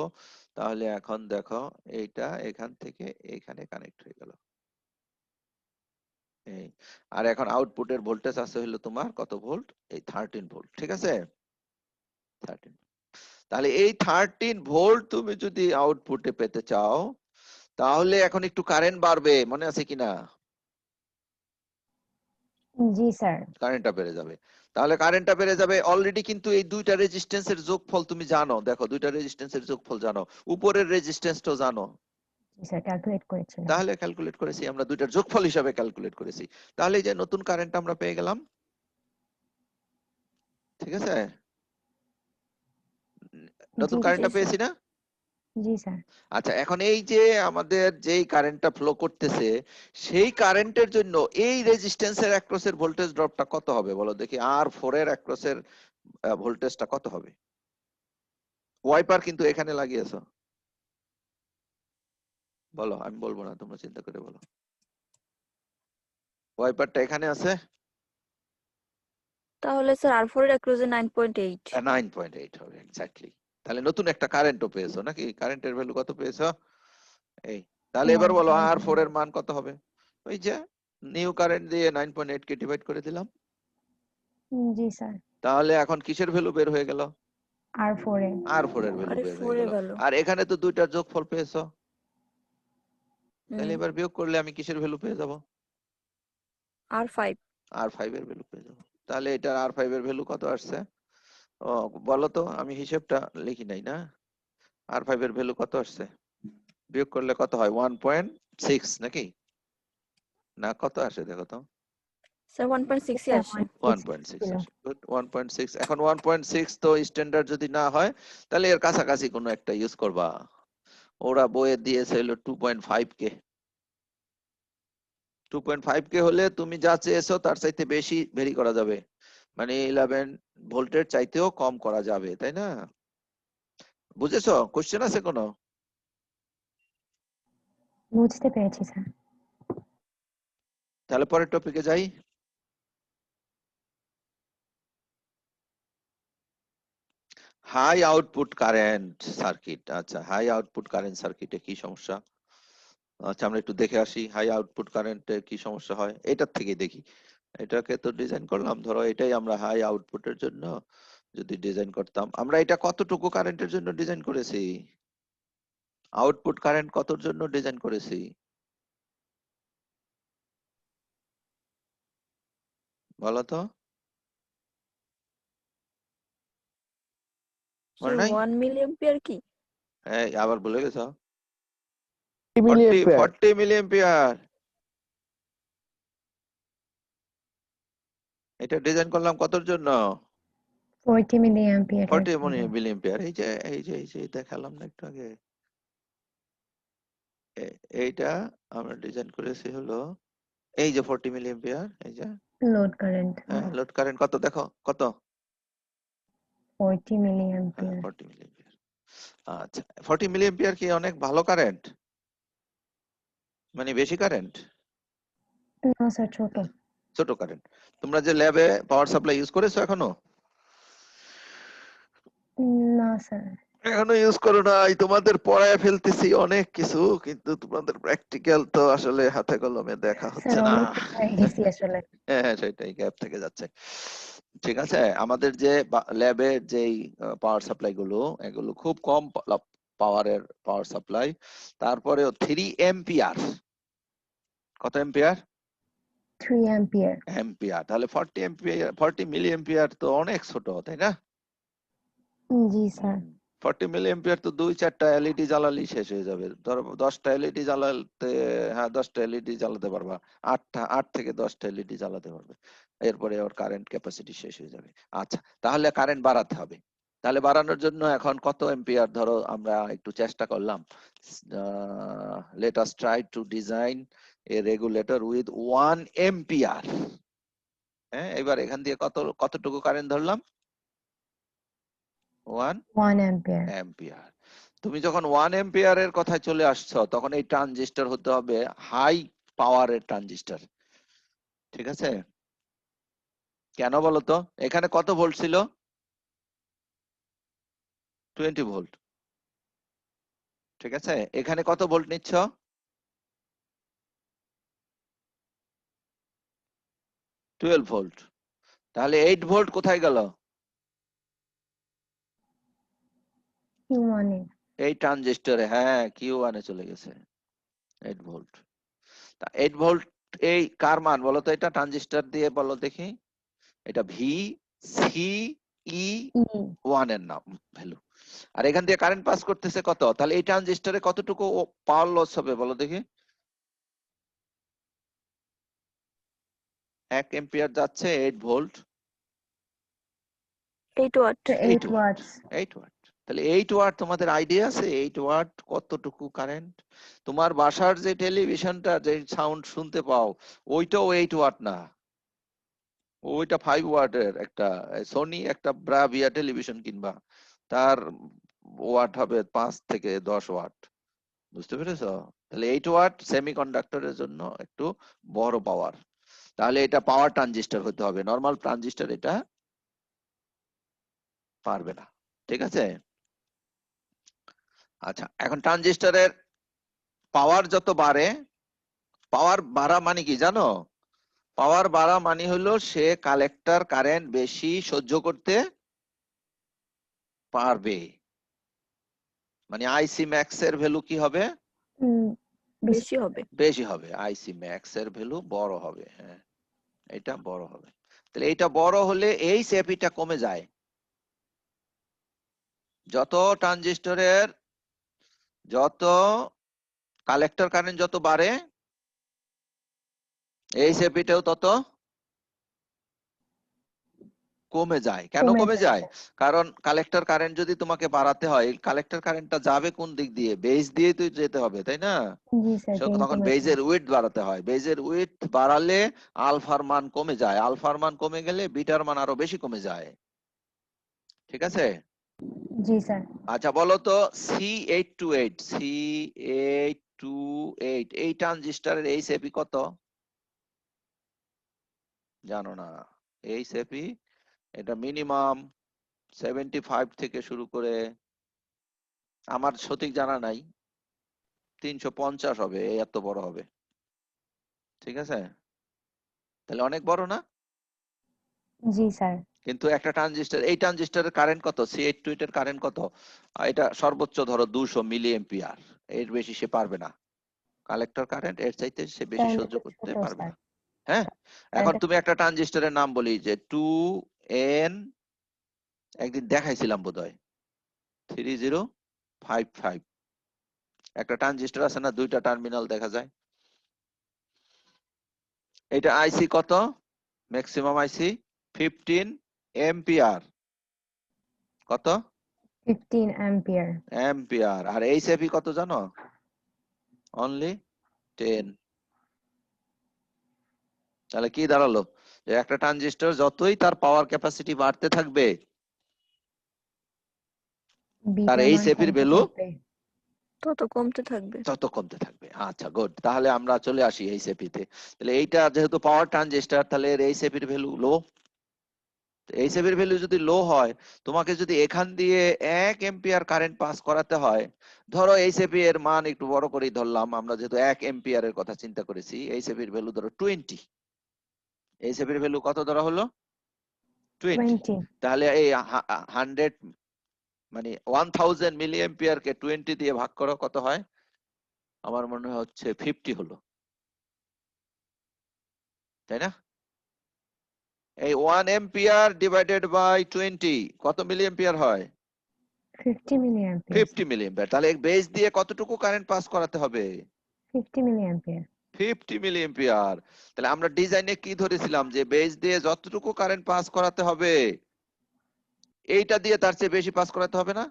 তাহলে এখন দেখো এইটা এখান থেকে এখানে কানেক্ট হয়ে গেল। এই আর এখন আউটপুটের ভোল্টেজ আছে হলো তোমার কত ভোল্ট? এই 13 ভোল্ট, ঠিক আছে 13। তাহলে এই 13 ভোল্ট তুমি যদি আউটপুটে পেতে চাও তাহলে এখন একটু কারেন্ট বাড়বে, মনে আছে কিনা? জি স্যার। কারেন্টটা বেড়ে যাবে। তাহলে কারেন্টটা বেড়ে যাবে, অলরেডি কিন্তু এই দুইটা রেজিস্ট্যান্সের যোগফল তুমি জানো, দেখো দুইটা রেজিস্ট্যান্সের যোগফল জানো, উপরের রেজিস্ট্যান্সটাও জানো। জি স্যার, ক্যালকুলেট করেছিলাম। তাহলে ক্যালকুলেট করেছি আমরা, দুইটার যোগফল হিসাবে ক্যালকুলেট করেছি। তাহলে এই যে নতুন কারেন্ট আমরা পেয়ে গেলাম, ঠিক আছে, নতুন জি কারেন্টটা স্যার। পেয়েছি না? জি স্যার। আচ্ছা, এখন এই যে আমাদের যেই কারেন্টটা ফ্লো করতেছে সেই কারেন্টের জন্য এই রেজিস্ট্যান্সের অ্যাক্রসের ভোল্টেজ ড্রপটা কত হবে বলো দেখি, R4 এর অ্যাক্রসের ভোল্টেজটা কত হবে? ওয়াইপার কিন্তু এখানে লাগিয়েছো, বলো, আমি বলবো না, তোমরা চিন্তা করে বলো। ওয়াইপারটা এখানে আছে, তাহলে স্যার R4 এর অ্যাক্রোসে 9.8। 9.8 হবে এক্স্যাক্টলি। তাহলে নতুন একটা কারেন্টও পেয়েছো নাকি? কারেন্টের ভ্যালু কত পেয়েছো? এই, তাহলে এবার বলো 1.8 R4 এর মান কত হবে? ওই যে নিউ কারেন্ট দিয়ে 9.8 কে ডিভাইড করে দিলাম। জি স্যার। তাহলে এখন কিসের ভ্যালু বের হয়ে গেল? R4 এ। R4 এর ভ্যালু আরে বের 4 হয়ে এর গেল। ভ্যালু। আর এখানে তো দুইটার যোগফল পেয়েছো, তাহলে এবার বিয়োগ করলে আমি কিসের ভ্যালু পেয়ে যাব? R5। R5 এর ভ্যালু পেয়ে যাব। তাহলে এটার R5 এর ভ্যালু কত আসছে? ও বলো তো, আমি হিসেবটা লিখি নাই না। R5 এর ভ্যালু কত আসছে? বিয়োগ করলে কত হয়? 1.6 নাকি? না কত আসে দেখো তো? স্যার 1.6 ই স্যার আসে। 1.6 ছিল। আসে। Good, 1.6। এখন 1.6 তো স্ট্যান্ডার্ড যদি না হয় তাহলে এর কাছাকাছি কোনো একটা ইউজ করবা। ওরা বইয়ে দিয়েছে হলো 2.5 কে। 2.5 কে হলে তুমি যা চেয়েছো তার চাইতে বেশি ভেরি করা যাবে, মানে 11 ভোল্টের চাইতেও কম করা যাবে, তাই না? বুঝেছো? কোশ্চেন আছে কোনো? বুঝতে পেরেছি স্যার। তাহলে পরের টপিকে যাই। High output current circuit. আচ্ছা, হাই আউটপুট কারেন্ট সার্কিটে কি সমস্যা? আচ্ছা, আমরা একটু দেখে আসি হাই আউটপুট কারেন্টে কি সমস্যা হয়, এটার থেকে দেখি। এটাকে তো ডিজাইন করলাম, ধরো এটাই আমরা হাই আউটপুটের জন্য যদি ডিজাইন করতাম, আমরা এটা কতটুকু কারেন্টের জন্য ডিজাইন করেছি? আউটপুট কারেন্ট কতর জন্য ডিজাইন করেছি বলো তো? মনে নাই? 1 মিলিঅ্যাম্পিয়ার কি? এই আবার ভুলে গেছো? 40 মিলিঅ্যাম্পিয়ার। 40 মিলিঅ্যাম্পিয়ার। এটা ডিজাইন করলাম কতর জন্য? 40 মিলিঅ্যাম্পিয়ার এর 40 জন্য। মিলিঅ্যাম্পিয়ার। এই যে দেখালাম না একটু আগে, এইটা আমরা ডিজাইন করেছি হলো এই যে 40 মিলিঅ্যাম্পিয়ার। এই যে লোড কারেন্ট লোড কারেন্ট কত দেখো, কত? 40 হ্যাঁ, মিলিঅ্যাম্পিয়ার। 40 মিলিঅ্যাম্পিয়ার। আচ্ছা, 40 মিলিঅ্যাম্পিয়ার কি অনেক ভালো কারেন্ট, মানে বেশি কারেন্ট? না স্যার, ছোট। ছোট কারেন্ট। তোমরা যে ল্যাবে পাওয়ার সাপ্লাই ইউজ করেছো এখনো? না স্যার। এখনো ইউজ করো নাই? তোমাদের পড়ায় ফেলতেছি অনেক কিছু, কিন্তু তোমাদের প্র্যাকটিক্যাল তো আসলে হাতে কলমে দেখা স্যার হচ্ছে না। অনেক হয়ে গেছি আসলে। হ্যাঁ, সেটাই, গ্যাপ থেকে যাচ্ছে। ঠিক আছে, আমাদের যে ল্যাবের যেই পাওয়ার সাপ্লাই গুলো, এগুলো খুব কম পাওয়ারের পাওয়ার সাপ্লাই, তারপরেও 3 এম্পিয়ার। কত এম্পিয়ার? 3 অ্যাম্পিয়ার। এম্পিয়ার। তাহলে 40 এম্পিয়ার, 40 মিলি এম্পিয়ার তো অনেক ছোট, তাই না? জি স্যার। 40 মিলি এম্পিয়ার তো 2-4টা এলইডি জ্বালালেই শেষ হয়ে যাবে। ধরো 10টা এলইডি জ্বালাতে, হ্যাঁ 10টা এলইডি জ্বালাতে পারবা, 8 থেকে 10টা এলইডি জ্বালাতে পারবে, এরপরে ওর কারেন্ট ক্যাপাসিটি শেষ হয়ে যাবে। আচ্ছা, তাহলে কারেন্ট বাড়াতে হবে। তাহলে বাড়ানোর জন্য এখন কত এম্পিয়ার? ধরো আমরা একটু চেষ্টা করলাম, let us try to design A regulator with 1 ampere. হ্যাঁ, এবার এখান দিয়ে কতটুকু কারেন্ট ধরলাম? 1 1 অ্যাম্পিয়ার। অ্যাম্পিয়ার। তুমি যখন 1 এম্পিয়ারের কথায় চলে আসছো, তখন এই ট্রানজিস্টর হতে হবে হাই পাওয়ারের ট্রানজিস্টর। ঠিক আছে? কেন বলো তো? এখানে কত ভোল্ট ছিল? 20 ভোল্ট। ঠিক আছে, এখানে কত ভোল্ট নিচ্ছ? 12 ভোল্ট। তাহলে 8 ভোল্ট কোথায় গেল? Q1 এ। এই ট্রানজিস্টরে, হ্যাঁ, Q1 এ চলে গেছে 8 ভোল্ট। 8 ভোল্ট এই কার মান বলো তো? এটা ট্রানজিস্টর দিয়ে বলো দেখি। এটা VCE1 এর নাম, ভ্যালু। আর এখান দিয়ে কারেন্ট পাস করতেছে কত? তাহলে এই ট্রানজিস্টরে কতটুকু পাওয়ার লস হবে বলো দেখি। 1 এম্পিয়ার যাচ্ছে 8 ভোল্ট, 8 ওয়াট। 8 ওয়াটস। 8 ওয়াট। তাহলে 8 ওয়াট তোমাদের আইডিয়া আছে 8 ওয়াট কতটুকু কারেন্ট? তোমার বাসার যে টেলিভিশনটা যে সাউন্ড শুনতে পাও ওইটাও 8 ওয়াট না, ওইটা 5 ওয়াটের একটা সোনি একটা ব্রাভিয়া টেলিভিশন কিনবা, তার ওয়াট হবে 5 থেকে 10 ওয়াট। বুঝতে পেরেছো? তাহলে 8 ওয়াট সেমিকন্ডাক্টরের জন্য একটু বড় পাওয়ার। তাহলে এটা পাওয়ার ট্রানজিস্টর হতে হবে, নরমাল ট্রানজিস্টর এটা পারবে না। ঠিক আছে? আচ্ছা, এখন ট্রানজিস্টরের পাওয়ার যত বাড়ে, পাওয়ার বাড়া মানে কি জানো? পাওয়ার বাড়া মানে হলো সে কালেক্টর কারেন্ট বেশি সহ্য করতে পারবে। মানে আইসি ম্যাক্স এর ভ্যালু কি হবে? বেশি হবে। বেশি হবে, আইসি ম্যাক্স এর ভ্যালু বড় হবে। হ্যাঁ, এটা বড় হবে। তাহলে এটা বড় হলে এই সেপিটা কমে যায়। যত ট্রানজিস্টরের যত কালেক্টর কারেন্ট যত বাড়ে এই সেপিটাও তত কমে যায়। কেন কমে যায়? কারণ কালেক্টর কারেন্ট যদি তোমাকে বাড়াতে হয়, কালেক্টর কারেন্টটা যাবে কোন দিক দিয়ে? বেস দিয়ে তো যেতে হবে, তাই না? জি স্যার, তখন বেজের উইডথ বাড়াতে হয়। বেজের উইডথ বাড়ালে আলফার মান কমে যায়, আলফার মান কমে গেলে বিটার মান আরো বেশি কমে যায়। ঠিক আছে? জি স্যার। আচ্ছা বলো তো C828 এই ট্রানজিস্টরের এই সেপি কত? জানো না? এই সেপি এটা মিনিমাম 75 থেকে শুরু করে, আমার সঠিক জানা নাই, 350 হবে, এই এত বড় হবে। ঠিক আছে? তাহলে অনেক বড় না? জি স্যার। কিন্তু একটা ট্রানজিস্টর, এই ট্রানজিস্টরের কারেন্ট কত? C828 এর কারেন্ট কত? এটা সর্বোচ্চ ধরো 200 মিলি এম্পিয়ার, এর বেশি সে পারবে না। কালেক্টর কারেন্ট এর চাইতে সে বেশি সহ্য করতে পারবে না। হ্যাঁ, এখন তুমি একটা ট্রানজিস্টরের নাম বলি যে 2N, একদিন দেখাইছিলাম বোধহয় 3055, একটা ট্রানজিস্টর আছে না, দুইটা টার্মিনাল দেখা যায়। এটা আইসি কত? ম্যাক্সিমাম আইসি 15 এম্পিয়ার। কত? 15 অ্যাম্পিয়ার। অ্যাম্পিয়ার। আর এইচএফি কত জানো? অনলি 10। তাহলে কি দাঁড়ালো? যে একটা ট্রানজিস্টর যতই তার পাওয়ার ক্যাপাসিটি বাড়তে থাকবে তার এইচএফির ভ্যালু তত কমতে থাকবে। তত কমতে থাকবে। আচ্ছা গুড, তাহলে আমরা চলে আসি এইচএফি তে। তাহলে এইটা যেহেতু পাওয়ার ট্রানজিস্টর, তাহলে এর এইচএফির ভ্যালু লো। এইচএফির ভ্যালু যদি লো হয়, তোমাকে যদি এখান দিয়ে 1 এম্পিয়ার কারেন্ট পাস করাতে হয়, ধরো এইচএফি এর মান একটু বড় করেই ধরলাম আমরা, যেহেতু 1 এম্পিয়ারের কথা চিন্তা করেছি, এইচএফির ভ্যালু ধরো 20। এইচএফির ভ্যালু কত ধরা হলো? 20। তাহলে এই 100 মানে 1000 মিলি এম্পিয়ার কে 20 দিয়ে ভাগ করো, কত হয়? আমার মনে হচ্ছে 50 হলো, তাই না? এই 1 এম্পিয়ার ডিভাইডেড বাই 20 কত মিলি এম্পিয়ার হয়? 50 মিলি অ্যাম্পিয়ার। 50 milliampere. তাহলে বেস দিয়ে কতটুকু কারেন্ট পাস করাতে হবে? 50 মিলি অ্যাম্পিয়ার। 50 milliampere. তাহলে আমরা ডিজাইনে কি ধরেছিলাম যে বেস দিয়ে যতটুকু কারেন্ট পাস করাতে হবে এইটা দিয়ে তার চেয়ে বেশি পাস করাতে হবে না?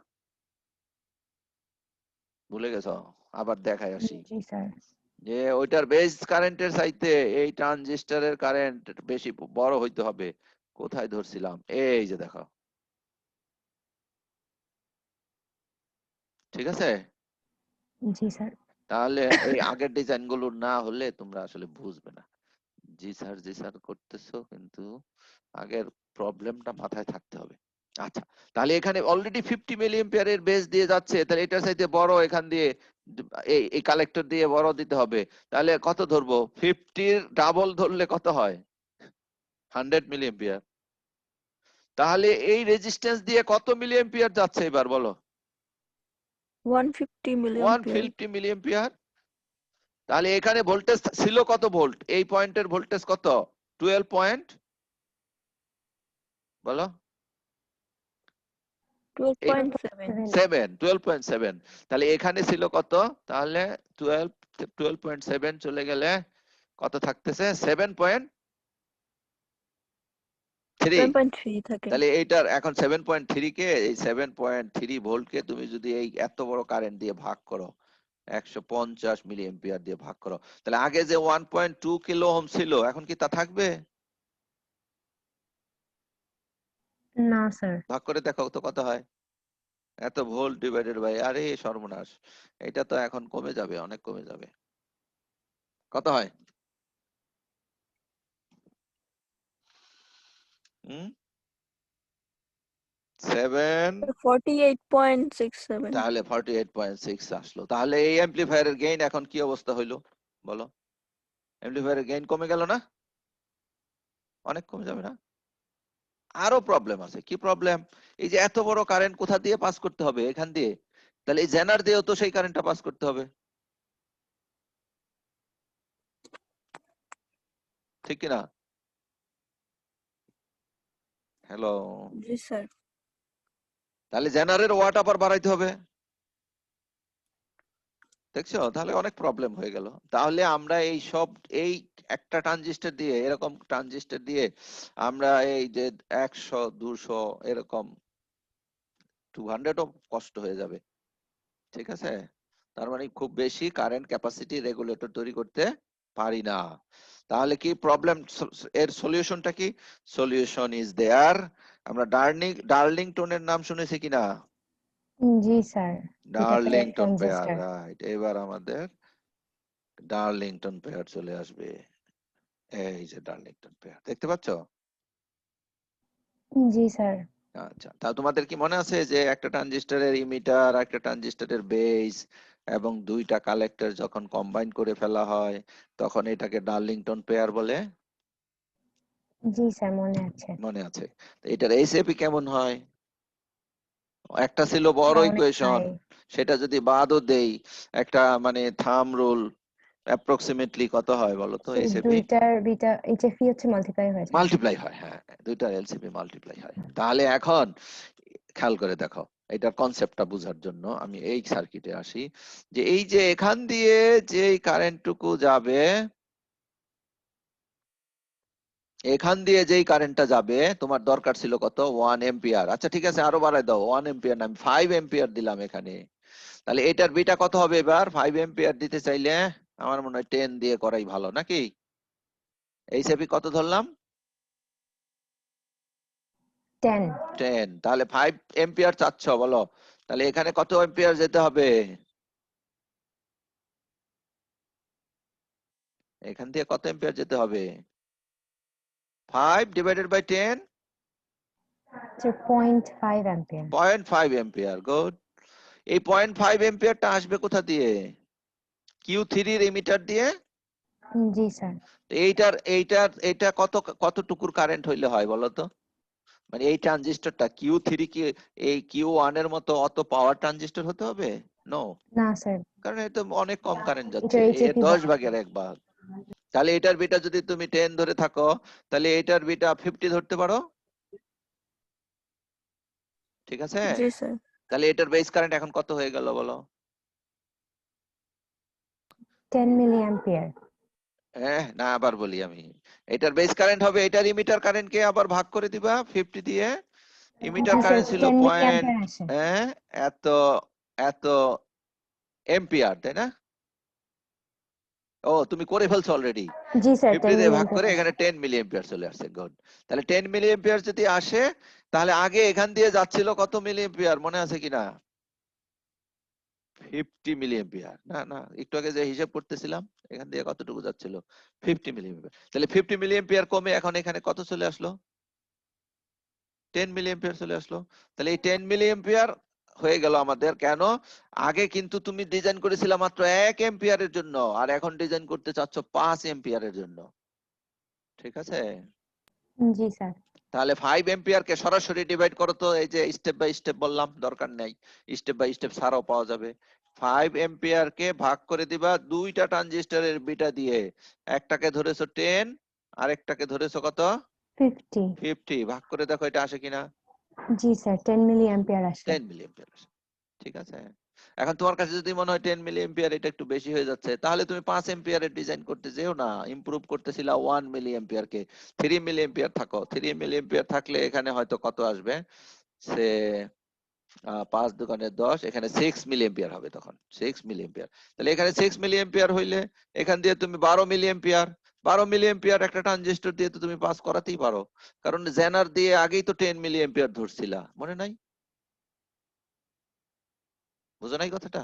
ভুলে গেছো? আবার দেখাই আসি জি স্যার। যে ওইটার বেস কারেন্টের চাইতে এই ট্রানজিস্টরের কারেন্ট বেশি বড় হইতে হবে। কোথায় ধরছিলাম? এই যে দেখো। ঠিক আছে? জি স্যার। তাহলে এই আগের ডিজাইন গুলো না হলে তোমরা আসলে বুঝবে না। জি স্যার করতেছো, কিন্তু আগের প্রবলেমটা মাথায় থাকতে হবে। আচ্ছা, তাহলে এখানে অলরেডি 50 মিলি এম্পিয়ারের বেস দিয়ে যাচ্ছে, তাহলে এটার চাইতে বড় এখান দিয়ে এই কালেক্টর দিয়ে বড় দিতে হবে। তাহলে কত ধরবো? 50 এর ডাবল ধরলে কত হয়? 100 মিলি এম্পিয়ার। তাহলে এই রেজিস্ট্যান্স দিয়ে কত মিলি এম্পিয়ার যাচ্ছে এবার বলো? 150 মিলি এম্পিয়ার। 150 মিলি এম্পিয়ার। তাহলে এখানে ভোল্টেজ ছিল কত ভোল্ট? এই পয়েন্টের ভোল্টেজ কত? 12 পয়েন্ট, বলো? 12.7। তাহলে এখানে ছিল কত? তাহলে 12.7 চলে গেলে কত থাকতেছে? 7.7 3 7.3 থাকে। তাহলে এইটার এখন 7.3 কে এই 7.3 ভোল্ট কে তুমি যদি এই এত বড় কারেন্ট দিয়ে ভাগ করো 150 মিলি অ্যাম্পিয়ার দিয়ে ভাগ করো, তাহলে আগে যে 1.2 কিলো ওহম ছিল এখন কি তা থাকবে? না স্যার। ভাগ করে দেখো তো কত হয়। এত ভোল্ট ডিভাইডেড বাই, আরে সর্বনাশ, এটা তো এখন কমে যাবে, অনেক কমে যাবে। কত হয়? হুম 7, 48.67। তাহলে 48.6 আসলো। তাহলে এই অ্যাম্পলিফায়ারের গেইন এখন কি অবস্থা হইলো বলো? অ্যাম্পলিফায়ারের গেইন কমে গেল না? অনেক কমে যাবে না? আরো প্রবলেম আছে। কি প্রবলেম? এই যে এত বড় কারেন্ট কোথা দিয়ে পাস করতে হবে? এখান দিয়ে। তাহলে এই জেনার দিয়েও তো সেই কারেন্টটা পাস করতে হবে, ঠিক কি না? হ্যালো, জি স্যার। তাহলে জেনারের ওয়াট আবার বাড়াইতে হবে। দেখছো, তাহলে অনেক প্রবলেম হয়ে গেল। তাহলে আমরা এই সব এই একটা ট্রানজিস্টর দিয়ে, এরকম ট্রানজিস্টর দিয়ে আমরা এই যে 100 200 এরকম 200ও কষ্ট হয়ে যাবে, ঠিক আছে? তার মানে খুব বেশি কারেন্ট ক্যাপাসিটি রেগুলেটর তৈরি করতে পারি না। তাহলে কি প্রবলেম, এর সলিউশনটা কি? Solution is there. আমরা ডার্লিংটনের নাম শুনেছি কিনা? জি স্যার। এটা তো ডার্লিংটন পেয়ার, ট্রানজিস্টর। রাইট। এবার আমাদের ডার্লিংটন পেয়ার চলে আসবে। এই যে ডার্লিংটন পেয়ার দেখতে পাচ্ছ? জি স্যার। আচ্ছা, তা তোমাদের কি মনে আছে যে একটা ট্রানজিস্টরের ইমিটার, একটা ট্রানজিস্টরের বেস এবং দুইটা কালেক্টর যখন কম্বাইন করে ফেলা হয় তখন এটাকে ডার্লিংটন পেয়ার বলে? জি স্যার, মনে আছে। মনে আছে? তো এটার এসএপি কেমন হয়? একটা ছিল বড় স্যার অনেক ইকুয়েশন, হাই। সেটা যদি বাদও দেই, একটা মানে থাম রুল, অ্যাপ্রক্সিমেটলি কত হয় বলো তো এসএপি? দুইটার বিটা এইচএফই হচ্ছে মাল্টিপ্লাই হয়ে যায়। মাল্টিপ্লাই হয়, হ্যাঁ, দুইটার এলসিপি মাল্টিপ্লাই হয়। তাহলে এখন খেয়াল করে দেখো, এটার কনসেপ্টটা বোঝার জন্য আমি এই সার্কিটে আসি, যে এই যে এখান দিয়ে যে কারেন্টটুকু যাবে, এখান দিয়ে যেই কারেন্টটা যাবে তোমার দরকার ছিল কত? 1 এম্পিয়ার। আচ্ছা ঠিক আছে, আরো বাড়াই দাও, 1 এম্পিয়ার না, আমি 5 এম্পিয়ার দিলাম এখানে। তাহলে এটার বিটা কত হবে এবার? 5 এম্পিয়ার দিতে চাইলে আমার মনে হয় 10 দিয়ে করাই ভালো নাকি? এই সেপি কত ধরলাম? 10। 10। তাহলে 5 এম্পিয়ার চাচ্ছ বলো, তাহলে এখানে কত এম্পিয়ার যেতে হবে? এখান দিয়ে কত এম্পিয়ার যেতে হবে? 5 divided by 10, 0.5 ampere. 0.5 ampere. Good. এই 0.5 এম্পিয়ারটা আসবে কোথা দিয়ে? Q3 এর এমিটার দিয়ে। জি স্যার। তো এইটা কতটুকুর কারেন্ট হইলে হয় বলো তো? মানে এই ট্রানজিস্টরটা Q3 কি এই Q1 এর মতো অত পাওয়ার ট্রানজিস্টর হতে হবে? নো, না স্যার, কারণ এটা অনেক কম কারেন্ট যাচ্ছে, এটার এর এইচএফই 10 ভাগের 1 ভাগ। তাহলে এটার বিটা যদি তুমি 10 ধরে থাকো, তাহলে এটার বিটা 50 ধরতে পারো, ঠিক আছে? জি স্যার। তাহলে এটার বেস কারেন্ট এখন কত হয়ে গেল বলো? 10 মিলি অ্যাম্পিয়ার। হ্যাঁ, না আবার বলি আমি, এটার বেস কারেন্ট হবে, এটার ইমিটার কারেন্টকে আবার ভাগ করে দিবা 50 দিয়ে। ইমিটার জি স্যার, কারেন্ট ছিল 10 মিলি পয়েন্ট, অ্যাম্পিয়ার আসে। হ্যাঁ, এত এত এম্পিয়ার, তাই না? ও তুমি করে ফেলছো অলরেডি। জি স্যার, 50 10 দিয়ে মিলি ভাগ করে অ্যাম্পিয়ার এখানে আসে। 10 মিলি এম্পিয়ার চলে আসছে। গুড। তাহলে 10 মিলি এম্পিয়ার যদি আসে, তাহলে আগে এখান দিয়ে যাচ্ছিল কত মিলি এম্পিয়ার মনে আছে কিনা? 50 মিলি এম্পিয়ার। না না, একটু আগে যে হিসাব করতেছিলাম, এখান দিয়ে কতটুকু যাচ্ছিল? 50 মিলি এম্পিয়ার। তাহলে 50 মিলি এম্পিয়ার কমে এখন এখানে কত চলে আসলো? 10 মিলি এম্পিয়ার চলে আসলো। তাহলে এই 10 মিলি এম্পিয়ার হয়ে গেল আমাদের। কেন? আগে কিন্তু তুমি ডিজাইন করেছিলে মাত্র 1 এম্পিয়ারের জন্য, আর এখন ডিজাইন করতে চাচ্ছ 5 এম্পিয়ারের জন্য, ঠিক আছে? জি স্যার। তাহলে 5 এম্পিয়ার কে সরাসরি ডিভাইড করো তো, এই যে স্টেপ বাই স্টেপ বললাম, দরকার নাই, স্টেপ বাই স্টেপ ছাড়াও পাওয়া যাবে। 5 এম্পিয়ার কে ভাগ করে দিবা দুইটা ট্রানজিস্টরের বিটা দিয়ে, একটাকে ধরেছো 10, আরেকটাকে ধরেছো কত? 50। 50। ভাগ করে দেখো এটা আসে কিনা? জি স্যার, 10 মিলি অ্যাম্পিয়ার আসে। 10 মিলি এম্পিয়ার আসে, ঠিক আছে? এখন তোমার কাছে যদি মনে হয় 10 মিলি এম্পিয়ার এটা একটু বেশি হয়ে যাচ্ছে, তাহলে তুমি 5 এম্পিয়ারের ডিজাইন করতে যেও না, ইমপ্রুভ করতেছিল 1 মিলি এম্পিয়ার কে 3 মিলি এম্পিয়ার থাকো। 3 মিলি এম্পিয়ার থাকলে এখানে হয়তো কত আসবে, সে 5 দোকানে 10, এখানে 6 মিলি এম্পিয়ার হবে তখন, 6 মিলি এম্পিয়ার। তাহলে এখানে 6 মিলি এম্পিয়ার হইলে এখান দিয়ে তুমি 12 মিলি এম্পিয়ার, 12 মিলি এম্পিয়ার একটা ট্রানজিস্টর দিয়ে তো তুমি পাস করাতেই পারো, কারণ জেনার দিয়ে আগেই তো 10 মিলি এম্পিয়ার ধরছিলা, মনে নাই? বুঝো নাই কথাটা?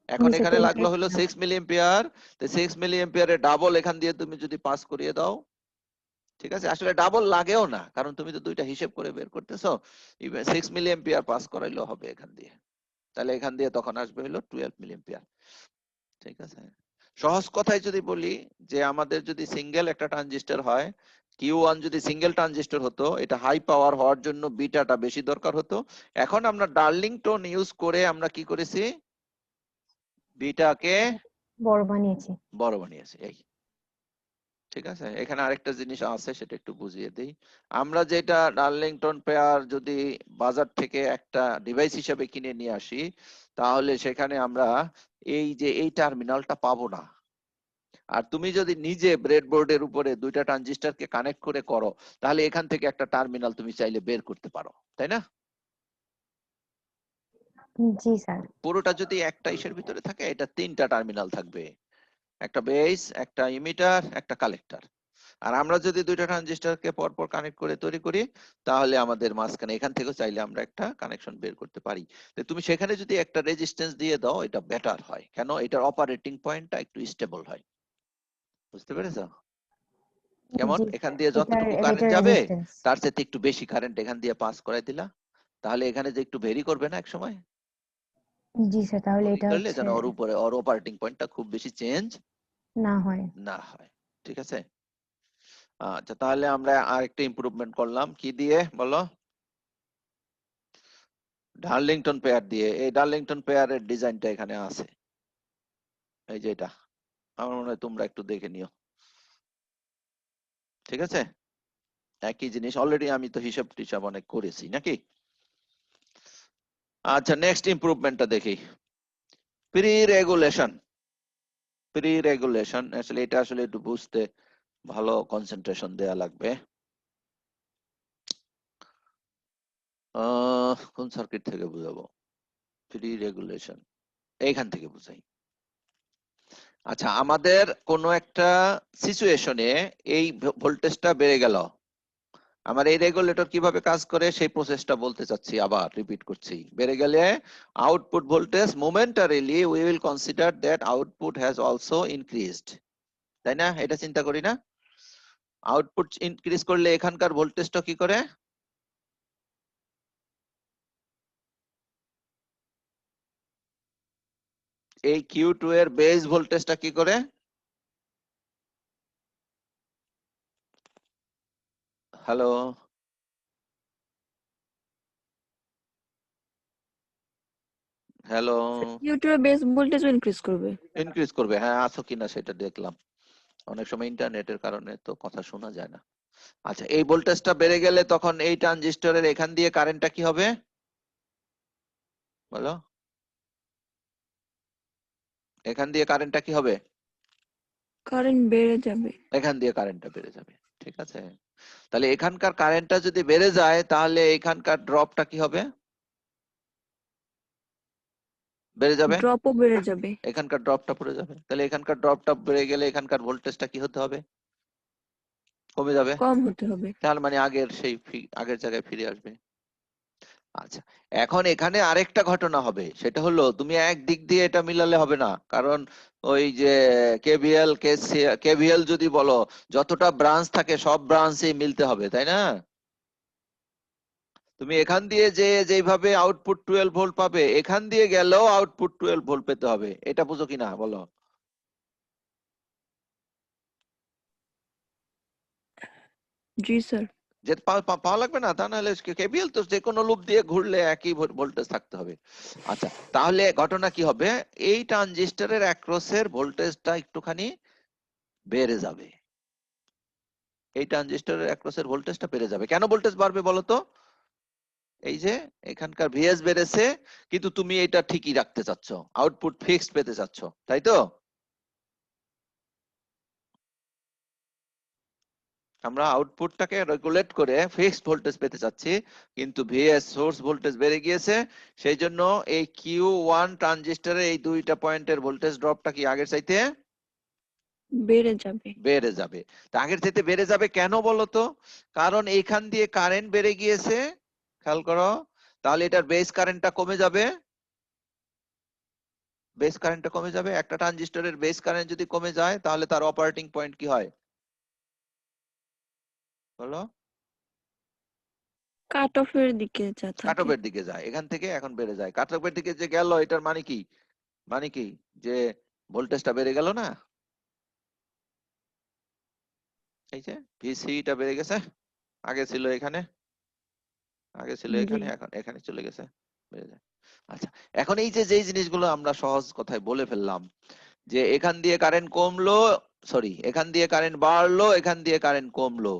এখন জি স্যার, এখানে 10 লাগলো হলো 6 মিলি এম্পিয়ার, তো 6 মিলি এম্পিয়ারের ডাবল এখান দিয়ে তুমি যদি পাস করিয়ে দাও, ঠিক আছে? আসলে ডাবল লাগেও না, কারণ তুমি তো দুইটা হিসেব করে বের করতেছো, 6 মিলি এম্পিয়ার পাস করাইলেও হবে এখান দিয়ে। তাহলে এখান দিয়ে তখন আসবে হলো 12 মিলি এম্পিয়ার, ঠিক আছে? সহজ কথায় যদি বলি যে আমাদের যদি সিঙ্গেল একটা ট্রানজিস্টর হয়, Q1 যদি সিঙ্গেল ট্রানজিস্টর হতো, এটা হাই পাওয়ার হওয়ার জন্য বিটাটা বেশি দরকার হতো। এখন আমরা ডার্লিংটন ইউজ করে আমরা কি করেছি, বিটাকে বড় বানিয়েছি। বড় বানিয়েছি, এই, ঠিক আছে? এখানে আরেকটা জিনিস আছে, সেটা একটু বুঝিয়ে দিই। আমরা যেটা ডার্লিংটন পেয়ার যদি বাজার থেকে একটা ডিভাইস হিসেবে কিনে নিয়ে আসি, তাহলে সেখানে আমরা এই যে এই টার্মিনালটা পাবো না। আর তুমি যদি নিজে ব্রেডবোর্ডের উপরে দুইটা ট্রানজিস্টরকে কানেক্ট করে করো, তাহলে এখান থেকে একটা টার্মিনাল তুমি চাইলে বের করতে পারো, তাই না? জি স্যার। পুরোটা যদি একটা ইসের ভিতরে থাকে, এটা 3টা টার্মিনাল থাকবে, একটা বেস, একটা ইমিটার, একটা কালেক্টর। আর আমরা যদি দুইটা ট্রানজিস্টরকে পরপর কানেক্ট করে তৈরি করি, তাহলে আমাদের মাঝখানে এখান থেকেও চাইলে আমরা একটা কানেকশন বের করতে পারি। তো তুমি সেখানে যদি একটা রেজিস্ট্যান্স দিয়ে দাও, এটা বেটার হয়, কেন? এটার অপারেটিং পয়েন্টটা একটু স্টেবল হয়। বুঝতে পেরেছো? কেমন? জি এখান স্যার, দিয়ে এটার যতটুকু কারেন্ট এটার যাবে, রেজিস্ট্যান্স। তার সাথে একটু বেশি কারেন্ট এখান দিয়ে পাস করাই দিলা, তাহলে এখানে যে একটু ভেরি করবে না এক সময়, জি স্যার, তাহলে ভেরি এটা করলে হচ্ছে যেন ওর উপরে ওর অপারেটিং পয়েন্টটা খুব বেশি চেঞ্জ না হয়। না হয়, ঠিক আছে? আচ্ছা, তাহলে আমরা আরেকটা ইমপ্রুভমেন্ট করলাম কি দিয়ে বলো? ডার্লিংটন পেয়ার দিয়ে। এই ডার্লিংটন পেয়ারের ডিজাইনটা এখানে আছে, এই যে এটা, আমার মনে হয় তোমরা একটু দেখে নিও, ঠিক আছে? একই জিনিস, অলরেডি আমি তো হিসাব টিসাব অনেক করেছি নাকি? আচ্ছা, নেক্সট ইমপ্রুভমেন্টটা দেখি, প্রি রেগুলেশন। প্রি রেগুলেশন আসলে এটা আসলে একটু বুঝতে ভালো কনসেন্ট্রেশন দেয়া লাগবে। কোন সার্কিট থেকে বুঝাবো? প্রি রেগুলেশন এইখান থেকে বুঝাই। আচ্ছা, আমাদের কোন একটা সিচুয়েশনে এই ভোল্টেজটা বেড়ে গেল, আমার এই রেগুলেটর কিভাবে কাজ করে সেই প্রসেসটা বলতে চাচ্ছি, আবার রিপিট করছি। বেড়ে গেলে output voltage momentarily we will consider that output has also increased, তাই না? এটা চিন্তা করি না? আউটপুট ইনক্রিজ করলে এখানকার ভোল্টেজটা কি করে? এই Q2 এর বেস ভোল্টেজটা কি করে? হ্যালো, হ্যালো, ইউটিউবে বেস ভোল্টেজ ইনক্রিজ করবে। ইনক্রিজ করবে, হ্যাঁ, আছো কিনা সেটা দেখলাম, অনেক সময় ইন্টারনেটের কারণে তো কথা শোনা যায় না। আচ্ছা, এই ভোল্টেজটা বেড়ে গেলে তখন এই ট্রানজিস্টরের এখান দিয়ে কারেন্টটা কি হবে বলো? এখান দিয়ে কারেন্টটা কি হবে? কারেন্ট বেড়ে যাবে। এখান দিয়ে কারেন্টটা বেড়ে যাবে, ঠিক আছে? তাহলে এখানকার কারেন্টটা যদি বেড়ে যায়, তাহলে এখানকার ড্রপটা কি হবে? বেড়ে যাবে, ড্রপও বেড়ে যাবে। এখানকার ড্রপটা পড়ে যাবে। তাহলে এখানকার ড্রপটা বেড়ে গেলে এখানকার ভোল্টেজটা কি হতে হবে? কমে যাবে। কম হতে হবে। তার মানে আগের সেই আগের জায়গায় ফিরে আসবে। আচ্ছা, এখন এখানে আরেকটা ঘটনা হবে, সেটা হলো তুমি এক দিক দিয়ে এটা মিলালে হবে না, কারণ ওই যে কেভিএল কেভিএল যদি বলো, যতটা ব্রাঞ্চ থাকে সব ব্রাঞ্চে মিলতে হবে, তাই না? তুমি এখান দিয়ে যে যেভাবে আউটপুট 12 ভোল্ট পাবে, এখান দিয়ে গেলেও আউটপুট 12 ভোল্ট পেতে হবে, এটা বুঝো কিনা বলো? জি স্যার। যে পাওয়া লাগবে না, তা নাহলে কেভিএল তো যে কোনো লুপ দিয়ে ঘুরলে একই ভোল্টেজ থাকতে হবে। আচ্ছা, তাহলে ঘটনা কি হবে? এই ট্রানজিস্টরের অ্যাক্রসের ভোল্টেজটা একটুখানি বেড়ে যাবে, এই ট্রানজিস্টরের অ্যাক্রসের ভোল্টেজটা বেড়ে যাবে। কেন ভোল্টেজ বাড়বে বলো তো? এই যে এখানকার ভিএস বেড়েছে, কিন্তু তুমি এটা ঠিকই রাখতে চাচ্ছ, আউটপুট ফিক্সড পেতে চাচ্ছ, তাই তো? আমরা আউটপুটটাকে রেগুলেট করে ফিক্সড ভোল্টেজ পেতে চাচ্ছি, কিন্তু ভিএস সোর্স ভোল্টেজ বেড়ে গিয়েছে, সেই জন্য এই Q1 ট্রানজিস্টরের এই দুইটা পয়েন্টের ভোল্টেজ ড্রপটা কি আগের চাইতে বেড়ে যাবে। বেড়ে যাবে। তা আগের চাইতে বেড়ে যাবে কেন বলো তো? কারণ এইখান দিয়ে কারেন্ট বেড়ে গিয়েছে, খেয়াল করো, তাহলে এটার বেস কারেন্টটা কমে যাবে। বেস কারেন্টটা কমে যাবে, একটা ট্রানজিস্টরের বেস কারেন্ট যদি কমে যায় তাহলে তার অপারেটিং পয়েন্ট কি হয় বলো? কাট অফের দিকে যা কাট থাকে। অফের দিকে যায়, এখান থেকে এখন বেড়ে যায়। কাট অফের দিকে যে গেল, এটার মানে কি? মানে কি যে ভোল্টেজটা বেড়ে গেল না? এই যে ভিসিটা বেড়ে গেছে, আগে ছিল এখানে, আগে ছিল জি। এখানে, এখন এখানে চলে গেছে, বেড়ে যায়। আচ্ছা, এখন এই যে যেই জিনিসগুলো আমরা সহজ কথায় বলে ফেললাম, যে এখান দিয়ে কারেন্ট কমলো, সরি এখান দিয়ে কারেন্ট বাড়লো, এখান দিয়ে কারেন্ট কমলো,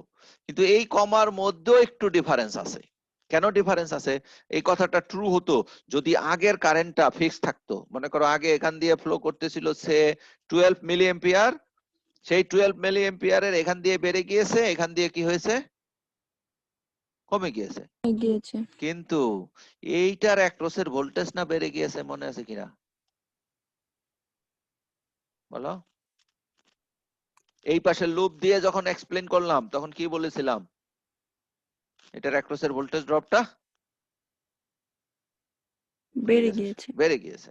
কিন্তু এই কমার মধ্যেও একটু ডিফারেন্স আছে। কেন ডিফারেন্স আছে? এই কথাটা ট্রু হতো যদি আগের কারেন্টটা ফিক্স থাকতো। মনে করো আগে এখান দিয়ে ফ্লো করতেছিল সে 12 মিলি এম্পিয়ার, সেই 12 মিলি এম্পিয়ারের এখান দিয়ে বেড়ে গিয়েছে, এখান দিয়ে কি হয়েছে কমে গিয়েছে। গিয়েছে। কিন্তু এইটার অ্যাক্রসের ভোল্টেজ না বেড়ে গিয়েছে, মনে আছে কিনা বলো? এই পাশে লুপ দিয়ে যখন এক্সপ্লেন করলাম তখন কি বলেছিলাম? এটার অ্যাক্রসের ভোল্টেজ ড্রপটা বেড়ে গিয়েছে। বেড়ে গিয়েছে।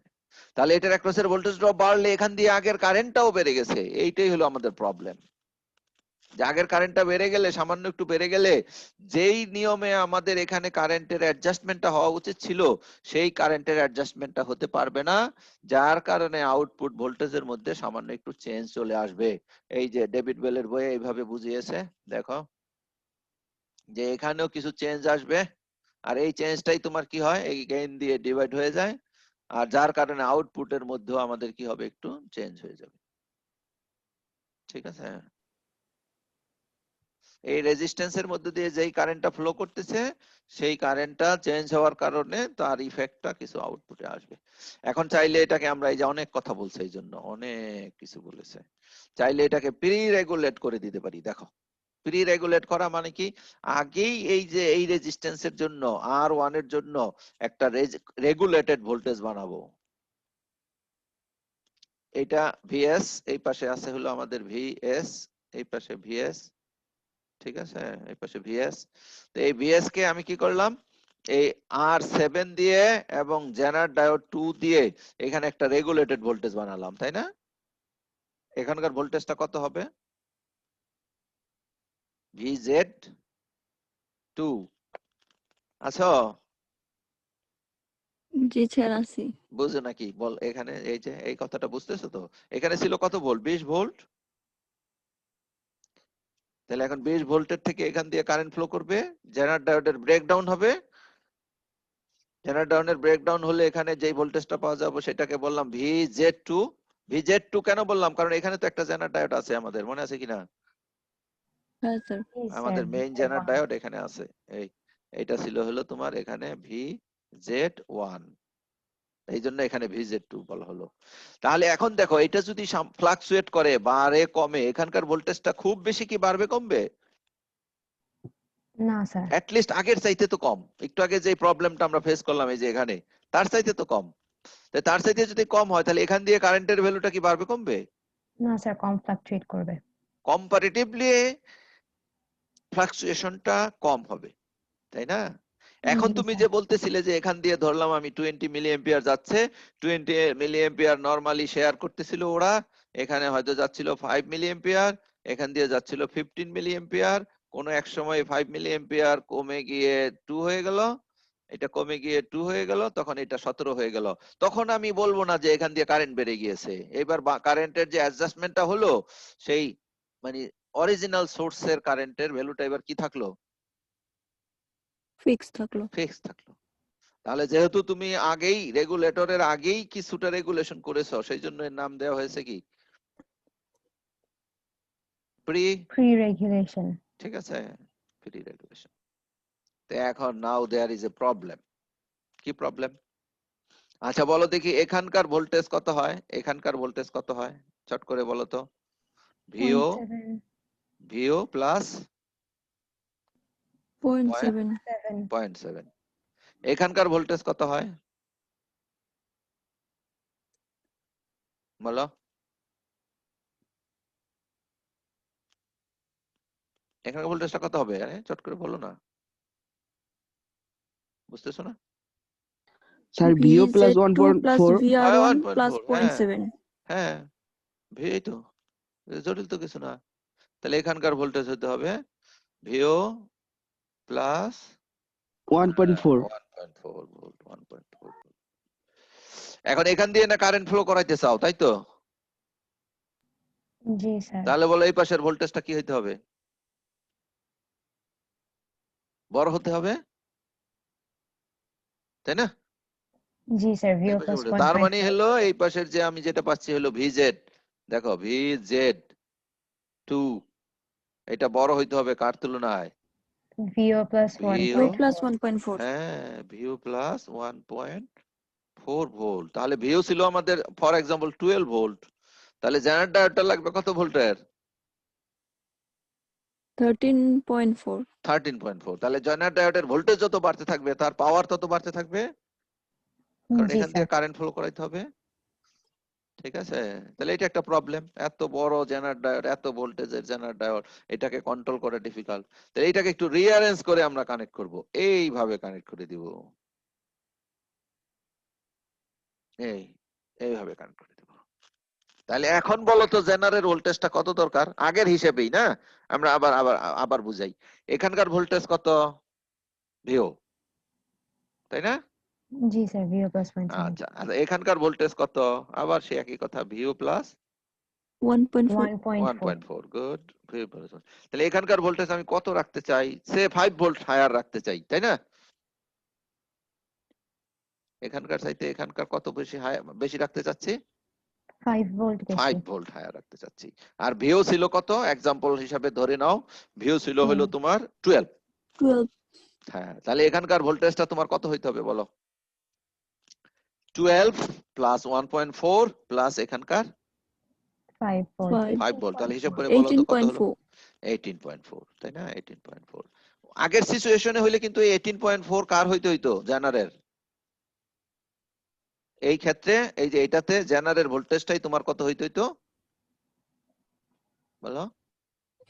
তাহলে এটার অ্যাক্রসের ভোল্টেজ ড্রপ বাড়লে এখান দিয়ে আগের কারেন্টটাও বেড়ে গেছে। এইটাই হলো আমাদের প্রবলেম, যে আগের কারেন্টটা বেড়ে গেলে, সামান্য একটু বেড়ে গেলে, যেই নিয়মে আমাদের এখানে কারেন্টের অ্যাডজাস্টমেন্টটা হওয়া উচিত ছিল সেই কারেন্টের অ্যাডজাস্টমেন্টটা হতে পারবে না, যার কারণে আউটপুট ভোল্টেজের মধ্যে সামান্য একটু চেঞ্জ চলে আসবে। এই যে ডেভিড বেলের বইয়ে এইভাবে বুঝিয়েছে, দেখো যে এখানেও কিছু চেঞ্জ আসবে, আর এই চেঞ্জটাই তোমার কি হয়, এই গেইন দিয়ে ডিভাইড হয়ে যায়, আর যার কারণে আউটপুটের মধ্যেও আমাদের কি হবে, একটু চেঞ্জ হয়ে যাবে। ঠিক আছে? এই রেজিস্ট্যান্সের মধ্যে দিয়ে যেই কারেন্টটা ফ্লো করতেছে, সেই কারেন্টটা চেঞ্জ হওয়ার কারণে তার ইফেক্টটা কিছু আউটপুটে আসবে। এখন চাইলে এটাকে আমরা, এই যে অনেক কথা বলছে এই জন্য অনেক কিছু বলেছে, চাইলে এটাকে প্রি রেগুলেট করে দিতে পারি। দেখো প্রি রেগুলেট করা মানে কি, আগেই এই যে এই রেজিস্ট্যান্সের জন্য R1 এর জন্য একটা রেগুলেটেড ভোল্টেজ বানাবো। এটা ভিএস, এই পাশে আছে হলো আমাদের ভিএস, এই পাশে ভিএস, ঠিক আছে, এই পাশে ভিএস। তো এই ভিএস কে আমি কি করলাম, এই R7 দিয়ে এবং জেনার ডায়োড 2 দিয়ে এখানে একটা রেগুলেটেড ভোল্টেজ বানালাম, তাই না? এখানকার ভোল্টেজটা কত হবে? VZ2, আছো? জি স্যার আছি। বুঝো নাকি বল, এখানে এই যে এই কথাটা বুঝতেছো তো? এখানে ছিল কত ভোল্ট? 20 ভোল্ট। তাহলে এখন 20 ভোল্টের থেকে এখান দিয়ে কারেন্ট ফ্লো করবে, জেনার ডায়োডের ব্রেকডাউন হবে, জেনার ডাউনের ব্রেকডাউন হলে এখানে যেই ভোল্টেজটা পাওয়া যাবে সেটাকে বললাম VZ2। VZ2 কেন বললাম? কারণ এখানে তো একটা জেনার ডায়োড আছে আমাদের, মনে আছে কিনা? হ্যাঁ স্যার। আমাদের মেইন জেনার ডায়োড এখানে আছে। এই এটা ছিল হলো তোমার এখানে VZ1, এই জন্য এখানে VZ2 বলা হলো। তাহলে এখন দেখো এটা যদি ফ্লাকচুয়েট করে, বাড়ে কমে, এখানকার ভোল্টেজটা খুব বেশি কি বাড়বে কমবে? না স্যার। অ্যাটলিস্ট আগের চাইতে তো কম। একটু আগে যে প্রবলেমটা আমরা ফেস করলাম এই যে এখানে, তার চাইতে তো কম। তার চাইতে যদি কম হয় তাহলে এখান দিয়ে কারেন্টের ভ্যালুটা কি বাড়বে কমবে? না স্যার, কম ফ্লাকচুয়েট করবে। কম্পারেটিভলি ফ্লাকচুয়েশনটা কম হবে, তাই না? এখন জি তুমি স্যার। যে বলতেছিলে যে এখান দিয়ে ধরলাম আমি 20 মিলি এম্পিয়ার যাচ্ছে, 20 মিলি এম্পিয়ার নরমালি শেয়ার করতেছিল ওরা, এখানে হয়তো যাচ্ছিল 5 মিলি এম্পিয়ার, এখান দিয়ে যাচ্ছিল 15 মিলি এম্পিয়ার, কোন এক সময় 5 মিলি এম্পিয়ার কমে গিয়ে 2 হয়ে গেল, এটা কমে গিয়ে 2 হয়ে গেল, তখন এটা 17 হয়ে গেল। তখন আমি বলবো না যে এখান দিয়ে কারেন্ট বেড়ে গিয়েছে। এবার কারেন্টের যে অ্যাডজাস্টমেন্টটা হলো, সেই মানে অরিজিনাল সোর্সের কারেন্টের ভ্যালুটা এবার কি থাকলো? ফিক্স থাকলো। ফিক্স থাকলো। তাহলে যেহেতু তুমি আগেই রেগুলেটরের আগেই কিছুটা রেগুলেশন করেছো, সেই জন্য এর নাম দেওয়া হয়েছে কি প্রি, প্রি রেগুলেশন। ঠিক আছে, প্রি রেগুলেশন। তো এখন নাও দেয়ার ইজ এ প্রবলেম। কি প্রবলেম? আচ্ছা বলো দেখি এখানকার ভোল্টেজ কত হয়, এখানকার ভোল্টেজ কত হয় চট করে বলো তো। ভিও 0.7 ভিও প্লাস 0.7 0.7, এখানকার ভোল্টেজ কত হয় বলো। এখানকার ভোল্টেজটা কত হবে? আরে চট করে বলো না, বুঝতেছো না? Sir VO plus VZ2 plus 1.4 VR1 plus 1.4, হ্যাঁ 0.7 হ্যাঁ, এই তো, জটিল তো কিছু না। তাহলে এখানকার ভোল্টেজ হতে হবে ভিও প্লাস 1.4 1.4 ভোল্ট, 1.4 ভোল্ট। এখন এখান দিয়ে না কারেন্ট ফ্লো করাইতে চাও, তাই তো? জি স্যার। তাহলে বলো এই পাশের ভোল্টেজটা কি হইতে হবে? বড় হতে হবে, তাই না? জি স্যার, এই ভিও পাশের প্লাস voltage। তার মানে 1.4। হলো এই পাশের যে আমি যেটা পাচ্ছি হলো ভিজেড, দেখো ভিজেড 2, এটা বড় হইতে হবে কার তুলনায়? ভিও প্লাস ভিও, V plus 1.4। 1.4 হ্যাঁ ভিও প্লাস 1.4 ভোল্ট। তাহলে ভিও ছিল আমাদের ফর এক্সাম্পল 12 ভোল্ট, তাহলে জেনারেটরটা লাগবে কত ভোল্টের? 13.4 13.4। তাহলে জেনারেটরের ভোল্টেজ যত বাড়তে থাকবে তার পাওয়ার তত বাড়তে থাকবে, কারণ জি এখান স্যার। দিয়ে কারেন্ট ফ্লো করাইতে হবে। ঠিক আছে, তাহলে এটা একটা প্রবলেম, এত বড় জেনারেটর, এত ভোল্টেজের জেনারেটর, এটাকে কন্ট্রোল করা ডিফিকাল্ট। তাহলে এটাকে একটু রিঅ্যারেঞ্জ করে আমরা কানেক্ট করব, এইভাবে কানেক্ট করে দিব, এই এইভাবে কানেক্ট করে দিব। তাহলে এখন বলো তো জেনারেল ভোল্টেজটা কত দরকার আগের হিসেবেই না, আমরা আবার আবার আবার বুঝাই। এখানকার ভোল্টেজ কত? ভিও, তাই না? জি স্যার, ভিও প্লাস 0.7। আচ্ছা আচ্ছা, এখানকার ভোল্টেজ কত? আবার সে একই কথা, ভিও প্লাস 1.4 1.4। 1.4, গুড। তাহলে এখানকার ভোল্টেজ আমি কত রাখতে চাই? সে 5 ভোল্ট হায়ার রাখতে চাই, তাই না? এখানকার চাইতে এখানকার কত বেশি বেশি রাখতে চাচ্ছি? 5 ভোল্ট বেশি। 5 ভোল্ট হায়ার রাখতে চাচ্ছি। আর ভিও ছিল কত এক্সাম্পল হিসাবে ধরে নাও, ভিও ছিল হলো তোমার 12। 12 হ্যাঁ, তাহলে এখানকার ভোল্টেজটা তোমার কত হইতে হবে বলো? 12 প্লাস 1.4 প্লাস এখানকার 5 ভোল্ট। 5 ভোল্ট, তাহলে হিসাব করে বলো তো কত হলো? 18.4 18.4, তাই না? 18.4। আগের সিচুয়েশনে হইলে কিন্তু এই 18.4 কার হইতে হইতো? জেনারেল। এই ক্ষেত্রে এই যে এটাতে জেনারেল ভোল্টেজটাই তোমার কত হইতে হইতো বলো?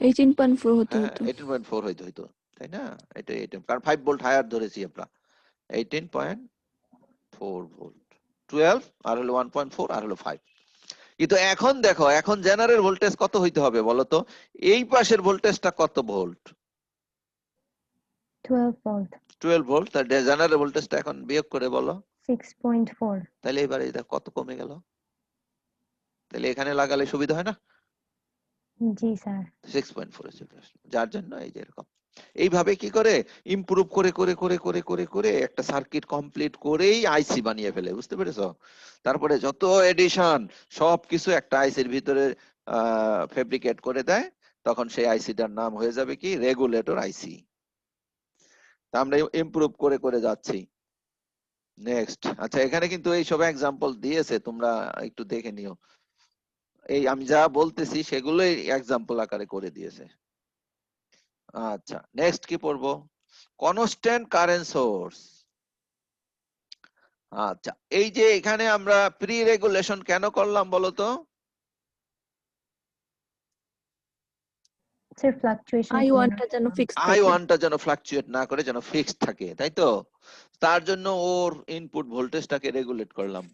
18.4 হতে হ্যাঁ হতো 18.4 হইতে হইতো, তাই না? এটা কারণ 5 ভোল্ট হায়ার ধরেছি আমরা। 18.4 ভোল্ট, 12 আর হলো 1.4 আর হলো 5। কিন্তু এখন দেখো, এখন জেনারেল ভোল্টেজ কত হইতে হবে বলো তো? এই পাশের ভোল্টেজটা কত ভোল্ট? 12 ভোল্ট। 12 ভোল্ট। তার জেনারেল ভোল্টেজটা এখন বিয়োগ করে বলো, 6.4। তাহলে এবারে এটা কত কমে গেল? তাহলে এখানে লাগালে সুবিধা হয় না? জি স্যার। 6.4 এ চলে আসলো, যার জন্য এই যে এরকম এইভাবে কি করে ইমপ্রুভ করে করে করে করে করে করে একটা সার্কিট কমপ্লিট করেই আইসি বানিয়ে ফেলে, বুঝতে পেরেছো? তারপরে যত এডিশন সবকিছু একটা আইসির ভিতরে ফেব্রিকেট করে দেয়, তখন সেই আইসিটার নাম হয়ে যাবে কি রেগুলেটর আইসি। তা আমরা ইমপ্রুভ করে করে যাচ্ছি। নেক্সট, আচ্ছা এখানে কিন্তু এই সব এক্সাম্পল দিয়েছে, তোমরা একটু দেখে নিও। এই আমি যা বলতেছি সেগুলোই এক্সাম্পল আকারে করে দিয়েছে। আচ্ছা নেক্সট কি পড়বো? Constant current source. আচ্ছা এই যে এখানে আমরা প্রি রেগুলেশন কেন করলাম বলো তো? স্যার ফ্লাকচুয়েশন I1 টা যেন ফিক্স আই থাকে ওয়ানটা যেন ফ্লাকচুয়েট না করে, যেন ফিক্সড থাকে, তাই তো? তার জন্য ওর ইনপুট ভোল্টেজটাকে রেগুলেট করলাম।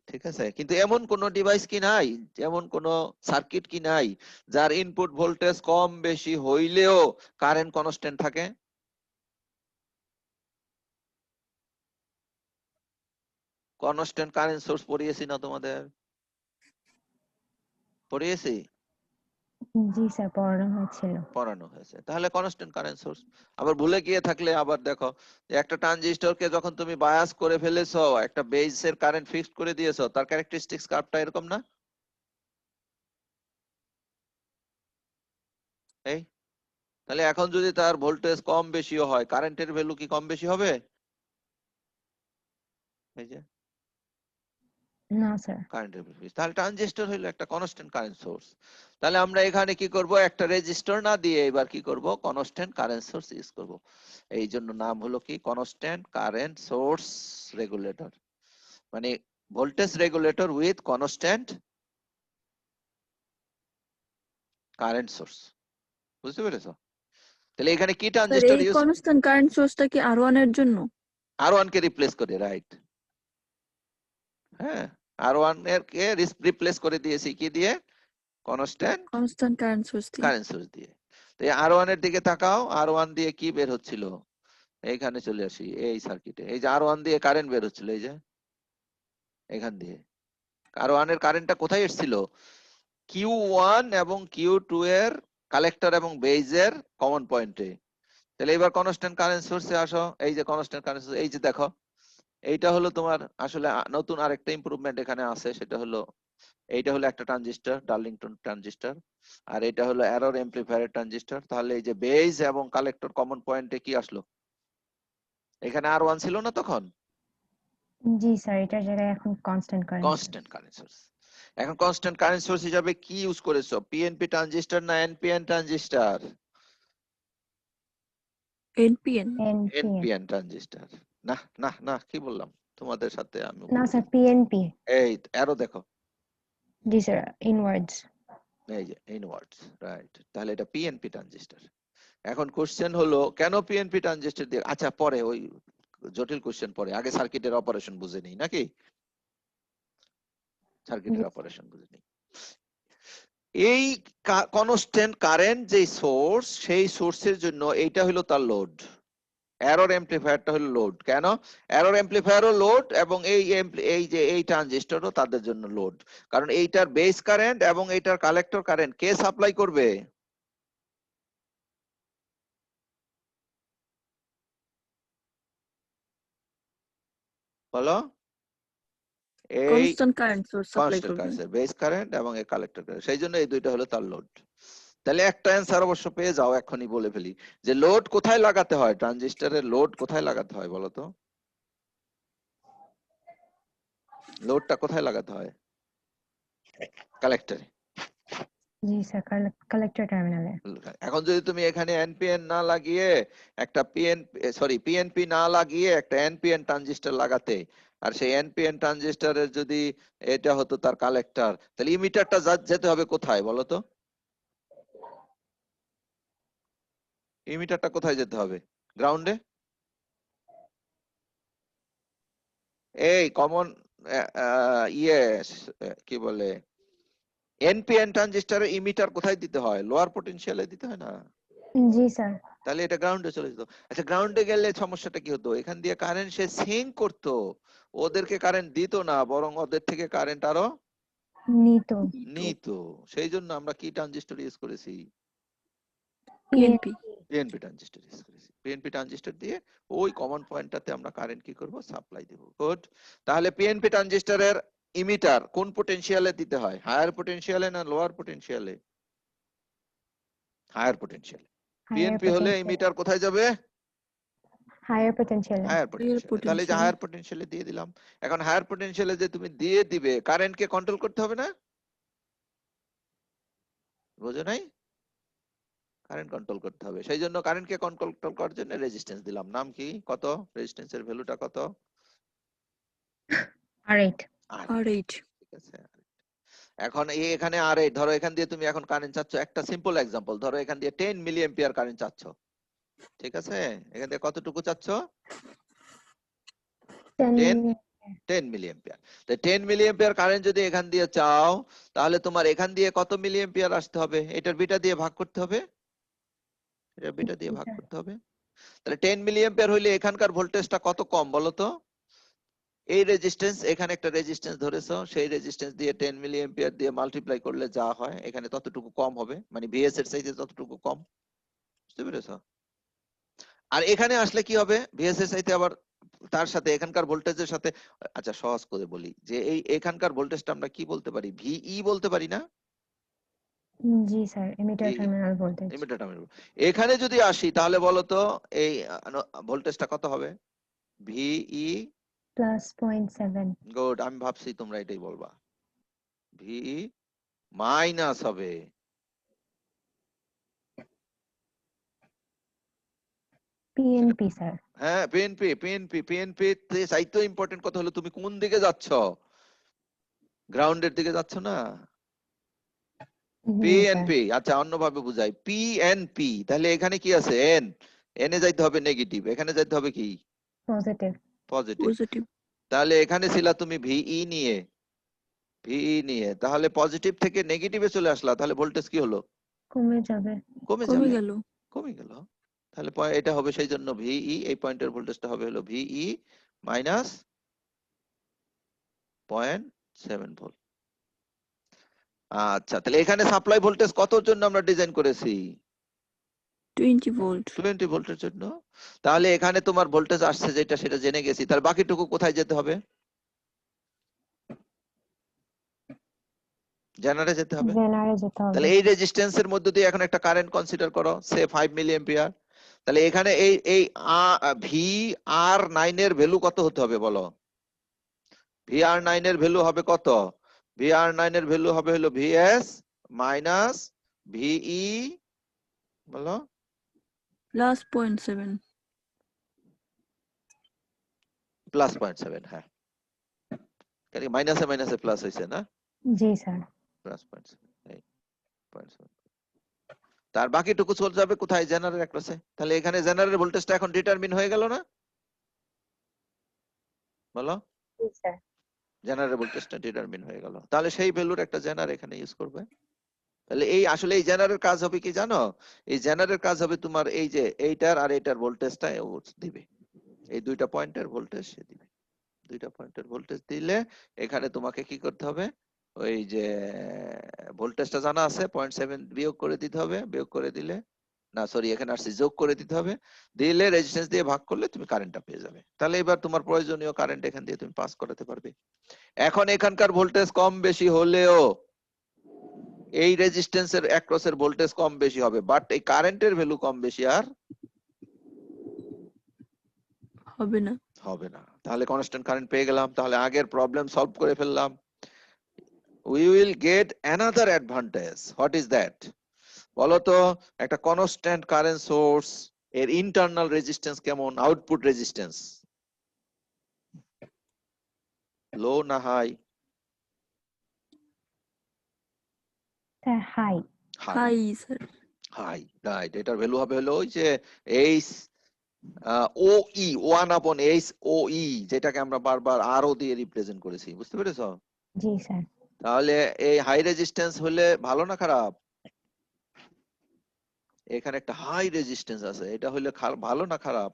ঠিক আছে, কিন্তু এমন কোন ডিভাইস কি নাই, এমন কোন সার্কিট কি নাই যার ইনপুট ভোল্টেজ কম বেশি হইলেও কারেন্ট কনস্ট্যান্ট থাকে? কনস্ট্যান্ট কারেন্ট সোর্স পড়িয়েছি না তোমাদের? পড়িয়েছি, জি স্যার, পড়ানো হয়েছিল। পড়ানো হয়েছে। তাহলে কনস্ট্যান্ট কারেন্ট সোর্স। আবার ভুলে গিয়ে থাকলে আবার দেখো, যে একটা ট্রানজিস্টরকে যখন তুমি বায়াস করে ফেলেছো, একটা বেসের কারেন্ট ফিক্সড করে দিয়েছো, তার ক্যারেক্টারিস্টিক্স কার্ভটা এরকম না? এই তাহলে এখন যদি তার ভোল্টেজ কম বেশিও হয়, কারেন্টের ভ্যালু কি কম বেশি হবে? এই যে না স্যার। কারেন্টের ভ্যালু, তাহলে ট্রানজিস্টর হলো একটা কনস্ট্যান্ট কারেন্ট সোর্স। তাহলে আমরা এখানে কি করব, একটা রেজিস্টর না দিয়ে এবার কি করব, কনস্ট্যান্ট কারেন্ট সোর্স ইউজ করব। এই জন্য নাম হলো কি কনস্ট্যান্ট কারেন্ট সোর্স রেগুলেটর, মানে voltage regulator with constant current source. বুঝতে পেরেছো? তাহলে এখানে কি স্যার ট্রানজিস্টর এই ইউজ, কনস্ট্যান্ট কারেন্ট সোর্সটা কি R1 এর জন্য? R1 কে রিপ্লেস করে, রাইট। হ্যাঁ, R1 এর কে রিপ্লেস করে দিয়েছি কি দিয়ে, কনস্ট্যান্ট কনস্ট্যান্ট কারেন্ট সোর্স দিয়ে। কারেন্ট সোর্স দিয়ে। তো এই R1 এর দিকে তাকাও, R1 দিয়ে কি বের হচ্ছিল, এইখানে চলে আসি এই সার্কিটে, এই যে R1 দিয়ে কারেন্ট বের হচ্ছিল, এই যে এখান দিয়ে R1 এর কারেন্টটা কোথায় এসেছিল, Q1 এবং Q2 এর কালেক্টর এবং বেজের কমন পয়েন্টে। তাহলে এবার কনস্ট্যান্ট কারেন্ট সোর্সে আসো, এই যে কনস্ট্যান্ট কারেন্ট সোর্স, এই যে দেখো এইটা হলো তোমার আসলে নতুন আরেকটা ইমপ্রুভমেন্ট এখানে আছে, সেটা হলো এইটা হলো একটা ট্রানজিস্টর, ডার্লিংটন ট্রানজিস্টর, আর এটা হলো এরর এমপ্লিফায়ার ট্রানজিস্টর। তাহলে এই যে বেজ এবং কালেক্টর কমন পয়েন্টে কি আসলো, এখানে R1 ছিল না তখন, জি স্যার, এটার জায়গায় এখন constant current. Constant current source. এখন কনস্ট্যান্ট কারেন্ট সোর্স হিসাবে কি ইউজ করেছো, পিএনপি ট্রানজিস্টর না NPN transistor? NPN। NPN. NPN transistor. না না না, কি বললাম তোমাদের সাথে আমি, না স্যার, পিএনপি। এই অ্যারো দেখো, জি স্যার, ইনওয়ার্ডস। এই যে ইনওয়ার্ডস, রাইট। তাহলে এটা পিএনপি ট্রানজিস্টর। এখন কোশ্চেন হলো কেন পিএনপি ট্রানজিস্টর দিয়ে, আচ্ছা পরে ওই জটিল কোশ্চেন পরে, আগে সার্কিটের অপারেশন বুঝে নিই নাকি, সার্কিটের অপারেশন বুঝে নিই। এই কনস্ট্যান্ট কারেন্ট যে সোর্স, সেই সোর্সের জন্য এইটা হলো তার লোড, এরর এমপ্লিফায়ারটা হলো লোড। কেন, এরর এমপ্লিফায়ারও লোড এবং এই যে এই ট্রানজিস্টরও তাদের জন্য লোড, কারণ এইটার বেস কারেন্ট এবং এইটার কালেক্টর কারেন্ট কে সাপ্লাই করবে, বলো? এই constant current source supply constant করবে। কারেন্ট, বেস কারেন্ট এবং এই কালেক্টর কারেন্ট, সেই জন্য এই দুইটা হলো তার লোড। তাহলে একটা অ্যান্সার অবশ্য পেয়ে যাও, এখনই বলে ফেলি যে লোড কোথায় লাগাতে হয়, ট্রানজিস্টরের লোড কোথায় লাগাতে হয় বলো তো, লোডটা কোথায় লাগাতে হয়, কালেক্টরে। জি স্যার, কালেক্টর টার্মিনালে। এখন যদি তুমি এখানে এনপিএন না লাগিয়ে একটা পিএনপি না লাগিয়ে একটা এনপিএন ট্রানজিস্টর লাগাতে, আর সেই এনপিএন ট্রানজিস্টরের যদি এটা হতো তার কালেক্টর, তাহলে ইমিটারটা যেতে হবে কোথায় বলো তো, ইমিটারটা কোথায় যেতে হবে, গ্রাউন্ডে। এই কমন ইয়ে কি বলে, এনপিএন ট্রানজিস্টরের ইমিটার কোথায় দিতে হয়, লোয়ার পটেনশিয়ালে দিতে হয় না, জি স্যার। তাহলে এটা গ্রাউন্ডে চলে যেত। আচ্ছা গ্রাউন্ডে গেলে সমস্যাটা কি হতো, এখান দিয়ে কারেন্ট সে সিঙ্ক করতো, ওদেরকে কারেন্ট দিত না, বরং ওদের থেকে কারেন্ট আরো নিত। নিত। সেই জন্য আমরা কি ট্রানজিস্টর ইউজ করেছি, PNP। পিএনপি ট্রানজিস্টর ইউজ করেছি। পিএনপি ট্রানজিস্টর দিয়ে ওই কমন পয়েন্টটাতে আমরা কারেন্ট কি করব, সাপ্লাই দেব। গুড। তাহলে পিএনপি ট্রানজিস্টরের ইমিটার কোন পটেনশিয়ালে দিতে হয়, হায়ার পটেনশিয়ালে না লোয়ার পটেনশিয়ালে, হায়ার পটেনশিয়ালে। পিএনপি হলে ইমিটার কোথায় যাবে, হায়ার পটেনশিয়ালে। হায়ার পটেনশিয়ালে। তাহলে যে হায়ার পটেনশিয়ালে দিয়ে দিলাম। এখন হায়ার পটেনশিয়ালে যে তুমি দিয়ে দিবে, কারেন্টকে কন্ট্রোল করতে হবে না, বুঝো নাই, কারেন্ট কন্ট্রোল করতে হবে। সেই জন্য কারেন্টকে কন্ট্রোল করার জন্য রেজিস্ট্যান্স দিলাম। নাম কি, কত, রেজিস্ট্যান্সের ভ্যালুটা কত, R8। R8। ঠিক আছে। এখন এখানে R8 ধরো, এখান দিয়ে তুমি এখন কারেন্ট চাচ্ছ, একটা সিম্পল এক্সাম্পল ধরো, এখান দিয়ে 10 মিলি এম্পিয়ার কারেন্ট চাচ্ছ, ঠিক আছে, এখান দিয়ে কতটুকু চাচ্ছ, 10 মিলি এম্পিয়ার। তো 10 মিলি এম্পিয়ার কারেন্ট যদি এখান দিয়ে চাও, তাহলে তোমার এখান দিয়ে কত মিলি এম্পিয়ার আসতে হবে, এটার বিটা দিয়ে ভাগ করতে হবে, এটার বিটা দিয়ে ভাগ করতে হবে। তাহলে 10 মিলি এম্পিয়ার হইলে এখানকার ভোল্টেজটা কত কম বলো তো, এই রেজিস্ট্যান্স, এখানে একটা রেজিস্ট্যান্স ধরেছো, সেই রেজিস্ট্যান্স দিয়ে 10 মিলি এম্পিয়ার দিয়ে মাল্টিপ্লাই করলে যা হয় এখানে ততটুকু কম হবে, মানে ভিএস এর চাইতে ততটুকু কম। বুঝতে পেরেছো? আর এখানে আসলে কি হবে, ভিএস এর চাইতে আবার তার সাথে এখানকার ভোল্টেজের সাথে, আচ্ছা সহজ করে বলি যে এই এখানকার ভোল্টেজটা আমরা কি বলতে পারি, ভিই বলতে পারি না, জি স্যার, এমিটার এই টার্মিনাল ভোল্টেজ ইমিটার টার্মিনাল। এখানে যদি আসি তাহলে বলো তো এই ভোল্টেজটা কত হবে? ভিই, +0.7। গুড, আমি ভাবছি তোমরা এটাই বলবা। ভিই মাইনাস হবে পিএনপি স্যার। হ্যাঁ পিএনপি। পিএনপি চাইতে ইম্পর্টেন্ট কথা হলো তুমি কোন দিকে যাচ্ছ, গ্রাউন্ডের দিকে যাচ্ছ না। জি স্যার। পিএনপি, আচ্ছা অন্যভাবে বুঝাই, পিএনপি, তাহলে এখানে কি আছে? এন, এনে যাইতে হবে নেগেটিভ, এখানে যাইতে হবে কি? পজিটিভ। পজিটিভ। পজিটিভ। তাহলে এখানে ছিল তুমি ভিই নিয়ে, তাহলে পজিটিভ থেকে নেগেটিভে চলে আসলা, তাহলে ভোল্টেজ কি হলো? কমে যাবে। কমে কমে যাবে, গেল। কমে গেল। তাহলে এটা হবে সেই জন্য ভিই, এই পয়েন্টের ভোল্টেজটা হবে হলো ভিই মাইনাস 0.7 ভোল্ট। আচ্ছা, তাহলে এখানে সাপ্লাই ভোল্টেজ কতর জন্য আমরা ডিজাইন করেছি? 20 ভোল্ট। 20 ভোল্টের জন্য। তাহলে এখানে তোমার ভোল্টেজ আসছে যেটা সেটা জেনে গেছি, তাহলে বাকিটুকু কোথায় যেতে হবে? জেনারে যেতে হবে। জেনারে যেতে হবে। তাহলে এই রেজিস্ট্যান্সের মধ্যে দিয়ে এখন একটা কারেন্ট কনসিডার করো, সে 5 মিলি এম্পিয়ার। তাহলে এখানে এই ভি আর 9 এর ভ্যালু কত হতে হবে বলো? ভি আর 9 এর ভ্যালু হবে কত? ভি আর 9 এর ভ্যালু হবে হলো ভিএস মাইনাস ভিই, বলো +0.7। প্লাস 0.7। হ্যাঁ, কারণ মাইনাসে মাইনাসে প্লাস হয়েছে না, জি স্যার। প্লাস 0.7। তার বাকিটুকু চলে যাবে কোথায়? জেনারেল অ্যাক্রসে। তাহলে এখানে জেনারেল ভোল্টেজটা এখন ডিটারমিন হয়ে গেল না, বলো? জি স্যার। জেনারেল ভোল্টেজটা ডিটারমিন হয়ে গেল, তাহলে সেই ভ্যালুর একটা জেনার এখানে ইউজ করবে। তাহলে আসলে এই জেনারের কাজ হবে কি জানো? এই জেনারের কাজ হবে তোমার এই যে এইটার আর এইটার ভোল্টেজটা দিবে, এই দুইটা পয়েন্টের ভোল্টেজ সে দিবে। দুইটা পয়েন্টের ভোল্টেজ দিলে এখানে তোমাকে কি করতে হবে? ওই যে ভোল্টেজটা জানা আছে 0.7 বিয়োগ করে দিতে হবে, বিয়োগ করে দিলে না সরি এখানে আসছে যোগ করে দিতে হবে, দিলে রেজিস্ট্যান্স দিয়ে ভাগ করলে তুমি কারেন্টটা পেয়ে যাবে। তাহলে এবার তোমার প্রয়োজনীয় কারেন্ট এখান দিয়ে তুমি পাস করাতে পারবে। এখন এখানকার ভোল্টেজ কম বেশি হলেও এই রেজিস্ট্যান্সের অ্যাক্রসের ভোল্টেজ কম বেশি হবে, বাট এই কারেন্টের ভ্যালু কম বেশি আর হবে না। হবে না। তাহলে কনস্ট্যান্ট কারেন্ট পেয়ে গেলাম, তাহলে আগের প্রবলেম সলভ করে ফেললাম। we will get another advantage. What is that? বলতো একটা কনস্ট্যান্ট কারেন্ট সোর্স এর ইন্টারনাল রেজিস্ট্যান্স কেমন? আউটপুট রেজিস্ট্যান্স লো না high? Sir high. High sir. High, right. এটার ভ্যালু হবে হলো ওই যে এইচ ও ই, 1/H ও ই, যেটাকে আমরা বারবার আর ও দিয়ে রিপ্রেজেন্ট করেছি, বুঝতে পেরেছো? জি স্যার। তাহলে এই হাই রেজিস্ট্যান্স হলে ভালো না খারাপ? এখানে একটা হাই রেজিস্ট্যান্স আছে, এটা হলে ভালো না খারাপ?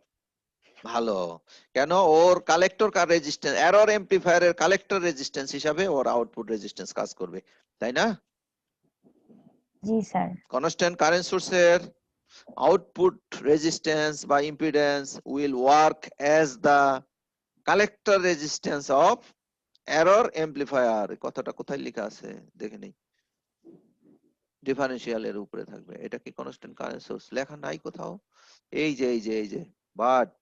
ভালো। কেন? ওর কালেক্টর রেজিস্ট্যান্স, এরর এমপ্লিফায়ারের কালেক্টর রেজিস্ট্যান্স হিসাবে ওর আউটপুট রেজিস্ট্যান্স কাজ করবে, তাই না? জি স্যার। কনস্ট্যান্ট কারেন্ট সোর্সের আউটপুট রেজিস্ট্যান্স বা impedance will work as the collector resistance of error amplifier. কথাটা কোথায় লেখা আছে দেখে নেই, ডিফারেন্সিয়াল এর উপরে থাকবে। এটা কি কনস্ট্যান্ট কারেন্ট সোর্স? লেখা নাই কোথাও। এই যে but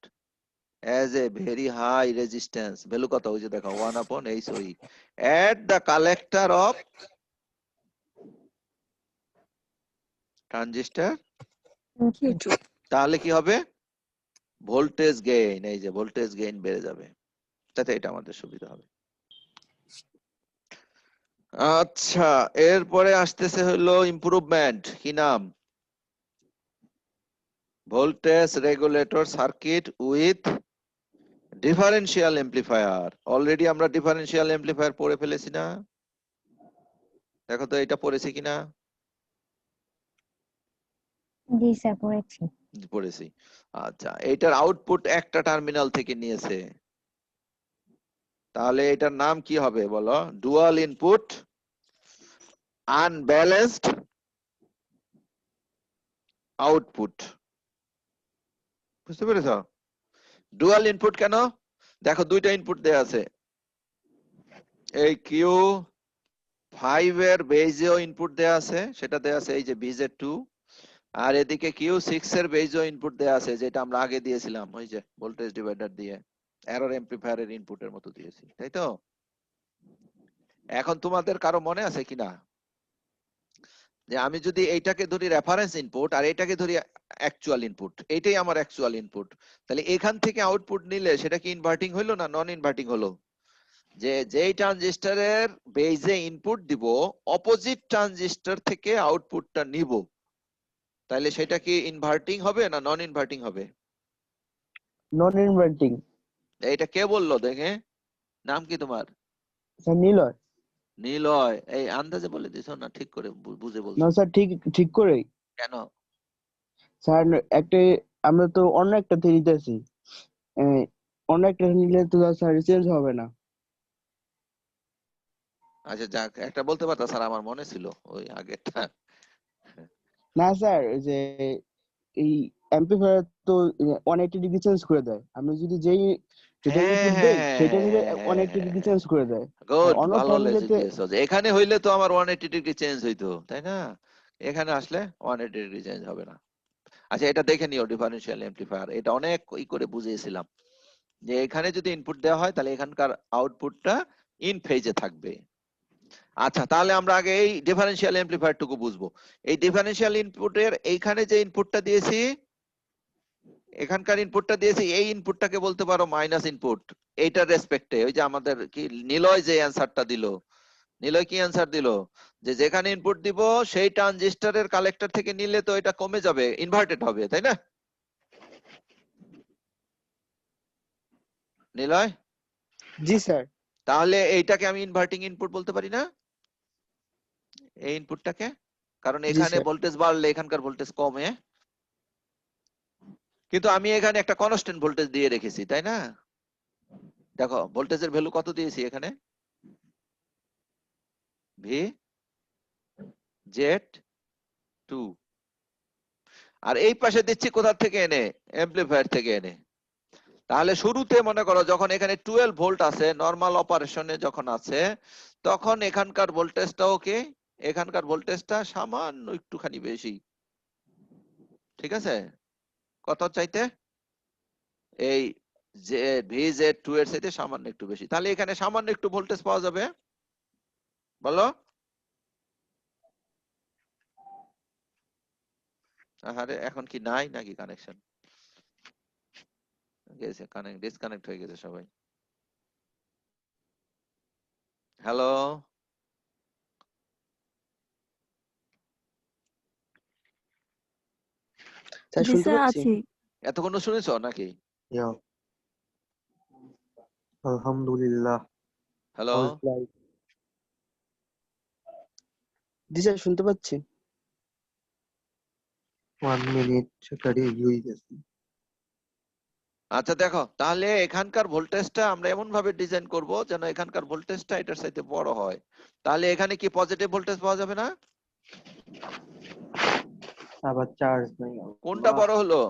as a very high resistance, value কত? ওই যে দেখো 1/HOE at the collector of transistor. তাহলে কি হবে? ভোল্টেজ গেইন, এই যে ভোল্টেজ গেইন বেড়ে যাবে, তাতে এটা আমাদের সুবিধা হবে। আচ্ছা, এরপরে আসতেছে হলো ইমপ্রুভমেন্ট, কি নাম? Voltage regulator circuit with differential amplifier. Already আমরা ডিফারেন্সিয়াল এমপ্লিফায়ার পড়ে ফেলেছি না? দেখো তো এটা পড়েছি কিনা? জি স্যার পড়েছি। পড়েছি। আচ্ছা, এটার আউটপুট একটা টার্মিনাল থেকে নিয়েছে, তাহলে এটার নাম কি হবে বলো? Dual input unbalanced output. বুঝতে পেরেছ? ডুয়াল ইনপুট কেন? দেখো দুইটা ইনপুট দেয়া আছে, এই কিউ 5 এর বেজেও ইনপুট দেয়া আছে, সেটা দেয়া আছে এই যে VZ2, আর এদিকে Q6 এর বেজেও ইনপুট দেয়া আছে, যেটা আমরা আগে দিয়েছিলাম ওই যে ভোল্টেজ ডিভাইডার দিয়ে এরর এমপ্লিফায়ারের ইনপুটের মতো দিয়েছি, তাই তো? এখন তোমাদের কারো মনে আছে কিনা যে আমি যদি এইটাকে ধরি রেফারেন্স ইনপুট আর এটাকে ধরি অ্যাকচুয়াল ইনপুট, এইটাই আমার অ্যাকচুয়াল ইনপুট, তাহলে এখান থেকে আউটপুট নিলে সেটা কি ইনভার্টিং হলো না নন ইনভার্টিং হলো? যে যেই ট্রানজিস্টরের বেজে ইনপুট দিব অপোজিট ট্রানজিস্টর থেকে আউটপুটটা নিব, তাহলে সেটা কি ইনভার্টিং হবে না নন ইনভার্টিং হবে? নন ইনভার্টিং। এইটা কে বললো দেখে? নাম কি তোমার? স্যার নিলয়। নিলয়। এই আন্দাজে বলে দিছো না ঠিক করে বুঝে না বলছো? স্যার, ঠিক করেই। কেন? স্যার একটা, আমরা তো অন্য একটা নিতেছি, অন্য একটা নিলে তো স্যার চেঞ্জ হবে না। আচ্ছা যাক, একটা বলতে পারতা স্যার, আমার মনে ছিল ওই আগেরটা। না স্যার, ওই যে এই অ্যাম্পলিফায়ার তো 180 ডিগ্রি চেঞ্জ করে দেয়। আমি যদি যেটা ইনপুট দেই সেটা নিলে 180 ডিগ্রি চেঞ্জ করে দেয়। গুড, অন্য ভালো ফ্যামিলিতে দিয়েছো যে এখানে হইলে তো আমার 180 ডিগ্রি চেঞ্জ হইতো, তাই না? এখানে আসলে 180 ডিগ্রি চেঞ্জ হবে না। আচ্ছা এটা দেখে নিও ডিফারেনশিয়াল এমপ্লিফায়ার, এটা অনেক করে বুঝিয়েছিলাম যে এখানে যদি ইনপুট দেওয়া হয় তাহলে এখানকার আউটপুটটা ইন ফেজে থাকবে। আচ্ছা তাহলে আমরা আগে এই ডিফারেনশিয়াল এমপ্লিফায়ার টুকু বুঝবো। এই ডিফারেনশিয়াল ইনপুটের এইখানে যে ইনপুটটা দিয়েছি, এখানকার ইনপুটটা দিয়েছি, এই ইনপুটটাকে বলতে পারো মাইনাস ইনপুট। এইটার রেসপেক্টে ওই যে আমাদের কি নিলয় যে অ্যানসারটা দিল, নিলয় কি অ্যানসার দিল যে যেখানে ইনপুট দিব সেই ট্রানজিস্টরের কালেক্টর থেকে নিলে তো এটা কমে যাবে, ইনভার্টেড হবে, তাই না নিলয়? জি স্যার। তাহলে এইটাকে আমি ইনভার্টিং ইনপুট বলতে পারি না এই ইনপুটটাকে? কারণ জি এখানে স্যার। ভোল্টেজ বাড়লে এখানকার ভোল্টেজ কমে, কিন্তু আমি এখানে একটা কনস্ট্যান্ট ভোল্টেজ দিয়ে রেখেছি, তাই না? দেখো ভোল্টেজের ভ্যালু কত দিয়েছি এখানে, VZ2, আর এই পাশে দিচ্ছি কোথা থেকে এনে, এমপ্লিফায়ার থেকে এনে। তাহলে শুরুতে মনে করো যখন এখানে 12 ভোল্ট আছে নরমাল অপারেশনে যখন আছে, তখন এখানকার ভোল্টেজটাও কি, এখানকার ভোল্টেজটা সামান্য একটুখানি বেশি, ঠিক আছে? কত চাইতে? এই যে VZ2 এর চাইতে সামান্য একটু বেশি, তাহলে এখানে সামান্য একটু ভোল্টেজ পাওয়া যাবে, বলো? আরে এখন কি নাই নাকি কানেকশন? গেছে, ডিসকানেক্ট হয়ে গেছে সবাই। হ্যালো, স্যার জি শুনতে স্যার পাচ্ছি। আছি। এতক্ষণ শুনেছো নাকি? Yeah, Alhamdulillah. Hello, How's life? জি স্যার শুনতে পাচ্ছি। 1 minute study হয়ে গেছে। আচ্ছা দেখো তাহলে এখানকার ভোল্টেজটা আমরা এমন ভাবে ডিজাইন করব যেন এখানকার ভোল্টেজটা এটার সাথে বড় হয়, তাহলে এখানে কি পজিটিভ ভোল্টেজ পাওয়া যাবে না? আবার চার্জ নাই। কোনটা বড় হলো?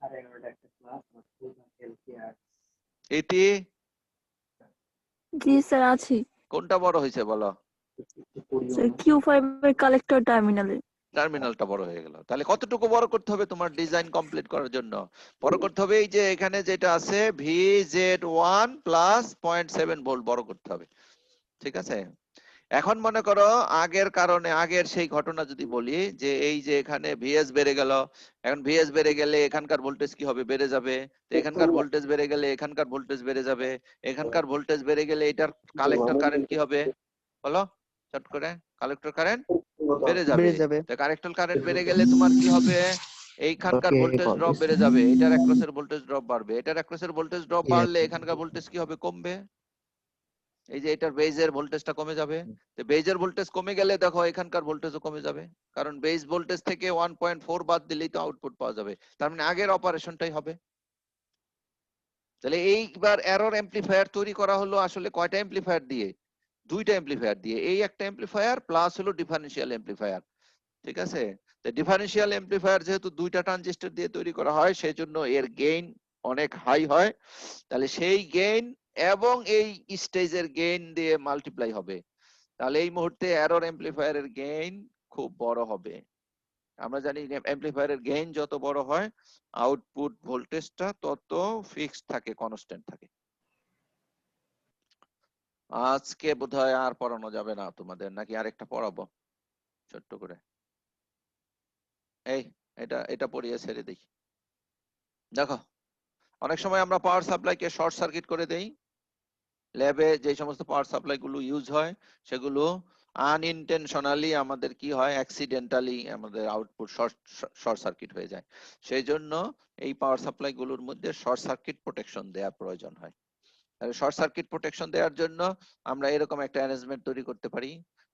11:30 একটা ক্লাস আর ইতি, জি স্যার আছি। কোনটা বড় হয়েছে বলো? স্যার Q5 এর কালেক্টর টার্মিনালে। টার্মিনালটা বড় হয়ে গেল, তাহলে কতটুকু বড় করতে হবে তোমার ডিজাইন কমপ্লিট করার জন্য? বড় করতে হবে এই যে এখানে যেটা আছে VZ1 প্লাস 0.7 ভোল্ট বড় করতে হবে, ঠিক আছে? এখন মনে করো আগের কারণে, আগের সেই ঘটনা যদি বলি যে এই যে এখানে ভিএস বেড়ে গেল, এখন ভিএস বেড়ে গেলে এখানকার ভোল্টেজ কি হবে, বেড়ে যাবে। তো এখানকার ভোল্টেজ বেড়ে গেলে এখানকার ভোল্টেজ বেড়ে যাবে, এখানকার ভোল্টেজ বেড়ে গেলে এটার কালেক্টর কারেন্ট কি হবে বলো চট করে? কালেক্টর কারেন্ট বেড়ে যাবে। বেড়ে যাবে। তো কালেক্টর কারেন্ট বেড়ে গেলে তোমার কি হবে, এইখানকার Okay, voltage call drop this. বেড়ে যাবে, এটার অ্যাক্রসের ভোল্টেজ ড্রপ বাড়বে, এটার অ্যাক্রসের ভোল্টেজ ড্রপ Yeah. বাড়লে এখানকার ভোল্টেজ কি হবে, কমবে। এই যে এটার বেজের ভোল্টেজটা কমে যাবে, তো বেজের ভোল্টেজ কমে গেলে দেখো এখানকার ভোল্টেজও কমে যাবে, কারণ বেজ ভোল্টেজ থেকে 1.4 বাদ দিলেই তো আউটপুট পাওয়া যাবে, তার মানে আগের অপারেশনটাই হবে। তাহলে এইবার এরর এমপ্লিফায়ার তৈরি করা হলো আসলে কয়টা এমপ্লিফায়ার দিয়ে? দুইটা এমপ্লিফায়ার দিয়ে, এই একটা এমপ্লিফায়ার প্লাস হলো ডিফারেনশিয়াল এমপ্লিফায়ার, ঠিক আছে? তো ডিফারেনশিয়াল এমপ্লিফায়ার যেহেতু দুইটা ট্রানজিস্টর দিয়ে তৈরি করা হয় সেই জন্য এর গেইন অনেক হাই হয়, তাহলে সেই গেইন এবং এই স্টেজের গেইন দিয়ে মাল্টিপ্লাই হবে, তাহলে এই মুহূর্তে এরর অ্যাম্পলিফায়ারের গেইন খুব বড় হবে। আমরা জানি অ্যাম্পলিফায়ারের গেইন যত বড় হয় আউটপুট ভোল্টেজটা তত ফিক্সড থাকে, কনস্ট্যান্ট থাকে। আজকে বোধহয় আর পড়ানো যাবে না তোমাদের, নাকি আরেকটা পড়াবো ছোট্ট করে? এই এটা এটা পড়িয়ে ছেড়ে দিই। দেখো, অনেক সময় আমরা পাওয়ার সাপ্লাইকে শর্ট সার্কিট করে দেই। ল্যাবে যে সমস্ত পাওয়ার সাপ্লাই গুলো ইউজ হয় সেগুলো আনইনটেনশনালি আমাদের কি হয়, অ্যাক্সিডেন্টালি আমাদের আউটপুট শর্ট সার্কিট হয়ে যায়। সেই জন্য এই পাওয়ার সাপ্লাই গুলোর মধ্যে শর্ট সার্কিট প্রোটেকশন দেওয়ার প্রয়োজন হয়। তাহলে শর্ট সার্কিট প্রোটেকশন দেওয়ার জন্য আমরা এরকম একটা অ্যারেঞ্জমেন্ট তৈরি করতে পারি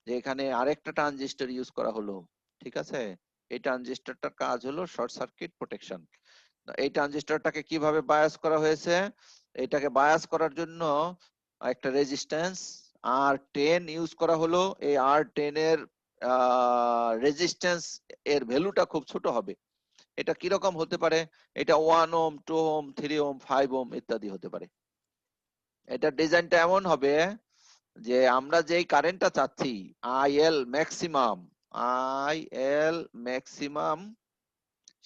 যে এখানে আরেকটা ট্রানজিস্টর ইউজ করা হলো, ঠিক আছে? এই ট্রানজিস্টরটার কাজ হলো শর্ট সার্কিট প্রোটেকশন। এই ট্রানজিস্টরটাকে কিভাবে বায়াস করা হয়েছে? এটাকে বায়াস করার জন্য একটা রেজিস্ট্যান্স R10 ইউজ করা হলো। এই R10 এর রেজিস্ট্যান্স এর ভ্যালুটা খুব ছোট হবে। এটা কিরকম হতে পারে? এটা 1 ওহম, 2 ওহম, 3 ওহম, 5 ওহম ইত্যাদি হতে পারে। এটা ডিজাইনটা এমন হবে যে আমরা যেই কারেন্টটা চাচ্ছি আইএল ম্যাক্সিমাম, আইএল ম্যাক্সিমাম,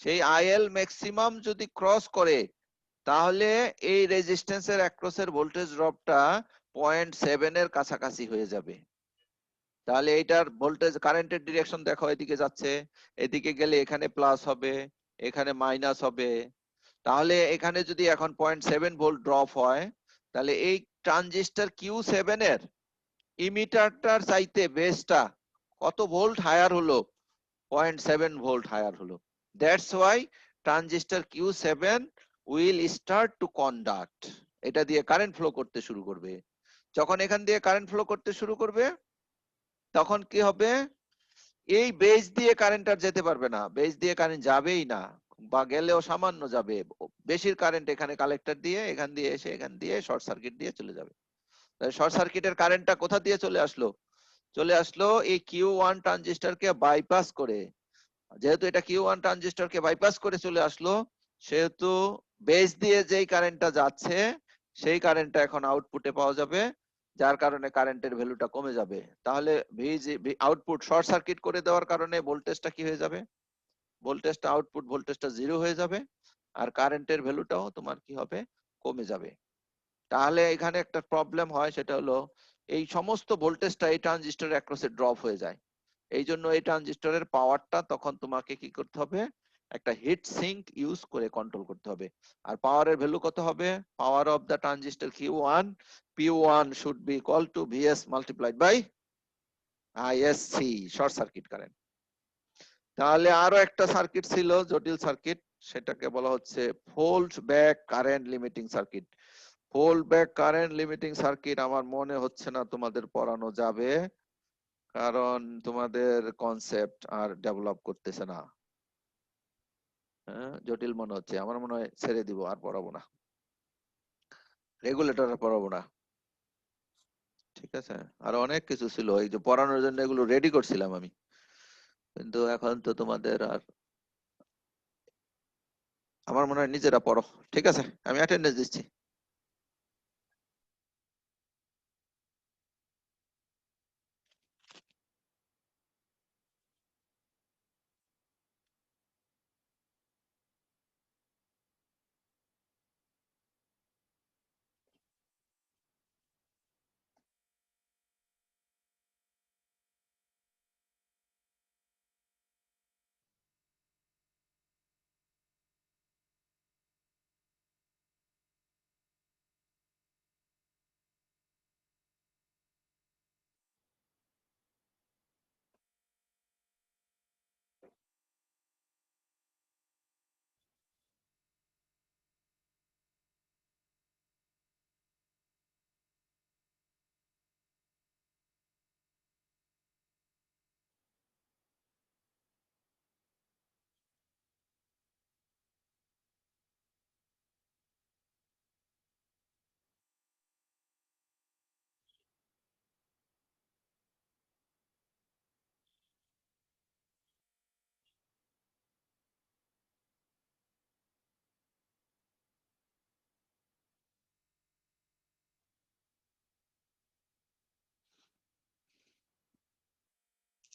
সেই আইএল ম্যাক্সিমাম যদি ক্রস করে তাহলে এই রেজিস্ট্যান্সের অ্যাক্রসের ভোল্টেজ ড্রপটা 0.7 এর কাছাকাছি হয়ে যাবে। তাহলে এইটার ভোল্টেজ কারেন্টের ডিরেকশন দেখো, এদিকে যাচ্ছে, এদিকে গেলে এখানে প্লাস হবে, এখানে মাইনাস হবে। তাহলে এখানে যদি এখন 0.7 ভোল্ট ড্রপ হয় তাহলে এই ট্রানজিস্টর Q7 এর ইমিটারটার চাইতে বেসটা কত ভোল্ট হায়ার হলো? 0.7 ভোল্ট হায়ার হলো। That's why transistor Q7 will start to conduct. এটা দিয়ে কারেন্ট ফ্লো করতে শুরু করবে। যখন এখান দিয়ে কারেন্ট ফ্লো করতে শুরু করবে তখন কি হবে? এই বেস দিয়ে কারেন্ট আর যেতে পারবে না, বেস দিয়ে কারেন্ট যাবেই না, বা গেলেও সামান্য যাবে। বেশির কারেন্ট এখানে কালেক্টর দিয়ে, এখান দিয়ে এসে এখান দিয়ে শর্ট সার্কিট দিয়ে চলে যাবে। শর্ট সার্কিটের কারেন্টটা কোথা দিয়ে চলে আসলো? চলে আসলো এই Q1 ট্রানজিস্টরকে বাইপাস করে। যেহেতু এটা Q1 ট্রানজিস্টরকে বাইপাস করে চলে আসলো, সেহেতু বেস দিয়ে যেই কারেন্টটা যাচ্ছে সেই কারেন্টটা এখন আউটপুটে পাওয়া যাবে, যার কারণে কারেন্টের ভ্যালুটা কমে যাবে। তাহলে আউটপুট শর্ট সার্কিট করে দেওয়ার কারণে ভোল্টেজটা কি হয়ে যাবে? ভোল্টেজটা, আউটপুট ভোল্টেজটা 0 হয়ে যাবে, আর কারেন্টের ভ্যালুটাও তোমার কি হবে? কমে যাবে। তাহলে এখানে একটা প্রবলেম হয়, সেটা হলো এই সমস্ত ভোল্টেজটা এই ট্রানজিস্টরের অ্যাক্রসে ড্রপ হয়ে যায়। এই জন্য এই ট্রানজিস্টরের পাওয়ারটা তখন তোমাকে কি করতে হবে? একটা হিট সিঙ্ক ইউজ করে কন্ট্রোল করতে হবে। আর পাওয়ারের ভ্যালু কত হবে? Power of the transistor Q1, P1 should be equal to Vs multiplied by ISC, short circuit current. তাহলে আরো একটা সার্কিট ছিল, জটিল সার্কিট, সেটাকে বলা হচ্ছে fold back current limiting circuit. Fold back current limiting circuit আমার মনে হচ্ছে না তোমাদের পড়ানো যাবে, কারণ তোমাদের কনসেপ্ট আর ডেভেলপ করতেছে না। হ্যাঁ, জটিল মনে হচ্ছে, আমার মনে হয় ছেড়ে দিব, আর পড়াবো না, রেগুলেটর পড়াবো না। ঠিক আছে, আর অনেক কিছু ছিল এই যে পড়ানোর জন্য, এগুলো রেডি করছিলাম আমি, কিন্তু এখন তো তোমাদের আর, আমার মনে হয় নিজেরা পড়ো। ঠিক আছে, আমি অ্যাটেন্ডেন্স দিচ্ছি।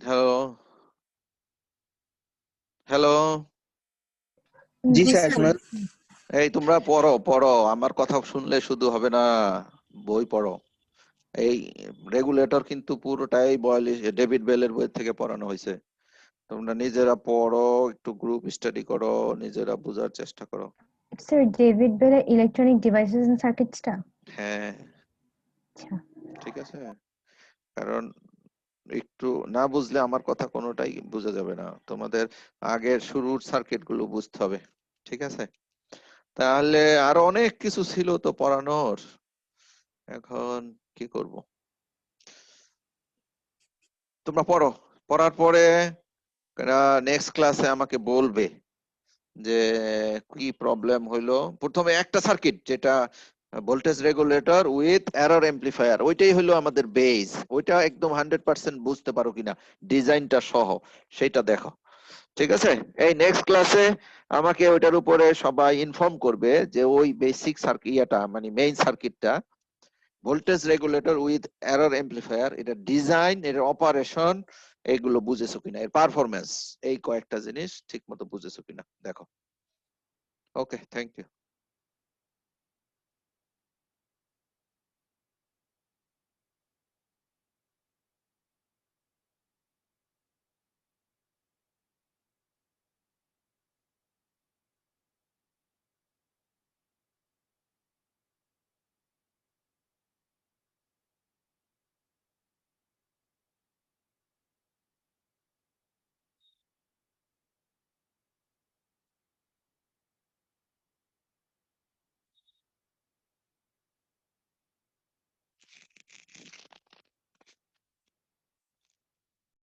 হ্যালো হ্যালো জি জি স্যার, স্যার। শোনা এই তোমরা পড়ো পড়ো, আমার কথা শুনলে শুধু হবে না, বই পড়ো। এই রেগুলেটর কিন্তু পুরোটাই ডেভিড বেলের বই থেকে পড়ানো হয়েছে। তোমরা নিজেরা পড়ো, একটু গ্রুপ স্টাডি করো, নিজেরা বোঝার চেষ্টা করো। স্যার ডেভিড বেলের ইলেকট্রনিক ডিভাইসেস এন্ড সার্কিটসটা? হ্যাঁ আচ্ছা। ঠিক আছে, কারণ একটু না বুঝলে আমার কথা কোনোটাই বোঝা যাবে না, তোমাদের আগের শুরুর সার্কিট গুলো বুঝতে হবে। ঠিক আছে, তাহলে আরো অনেক কিছু ছিল তো পড়ানোর, এখন কি করব? তোমরা পড়ো, পড়ার পরে নেক্সট ক্লাসে আমাকে বলবে যে কি প্রবলেম হইলো। প্রথমে একটা সার্কিট যেটা voltage regulator with error amplifier, ওইটাই হলো আমাদের বেস, ওইটা একদম 100% বুঝতে পারো কিনা ডিজাইনটা সহ, সেটা দেখো। ঠিক আছে, এই নেক্সট ক্লাসে আমাকে ওইটার উপরে সবাই ইনফর্ম করবে যে ওই বেসিক সার্কিট ইয়াটা মানে মেইন সার্কিটটা voltage regulator with error amplifier, এটা ডিজাইন, এর অপারেশন, এইগুলো বুঝেছো কিনা, এর পারফরমেন্স, এই কয়েকটা জিনিস ঠিক মতো বুঝেছো কিনা দেখো। ওকে, থ্যাংক ইউ।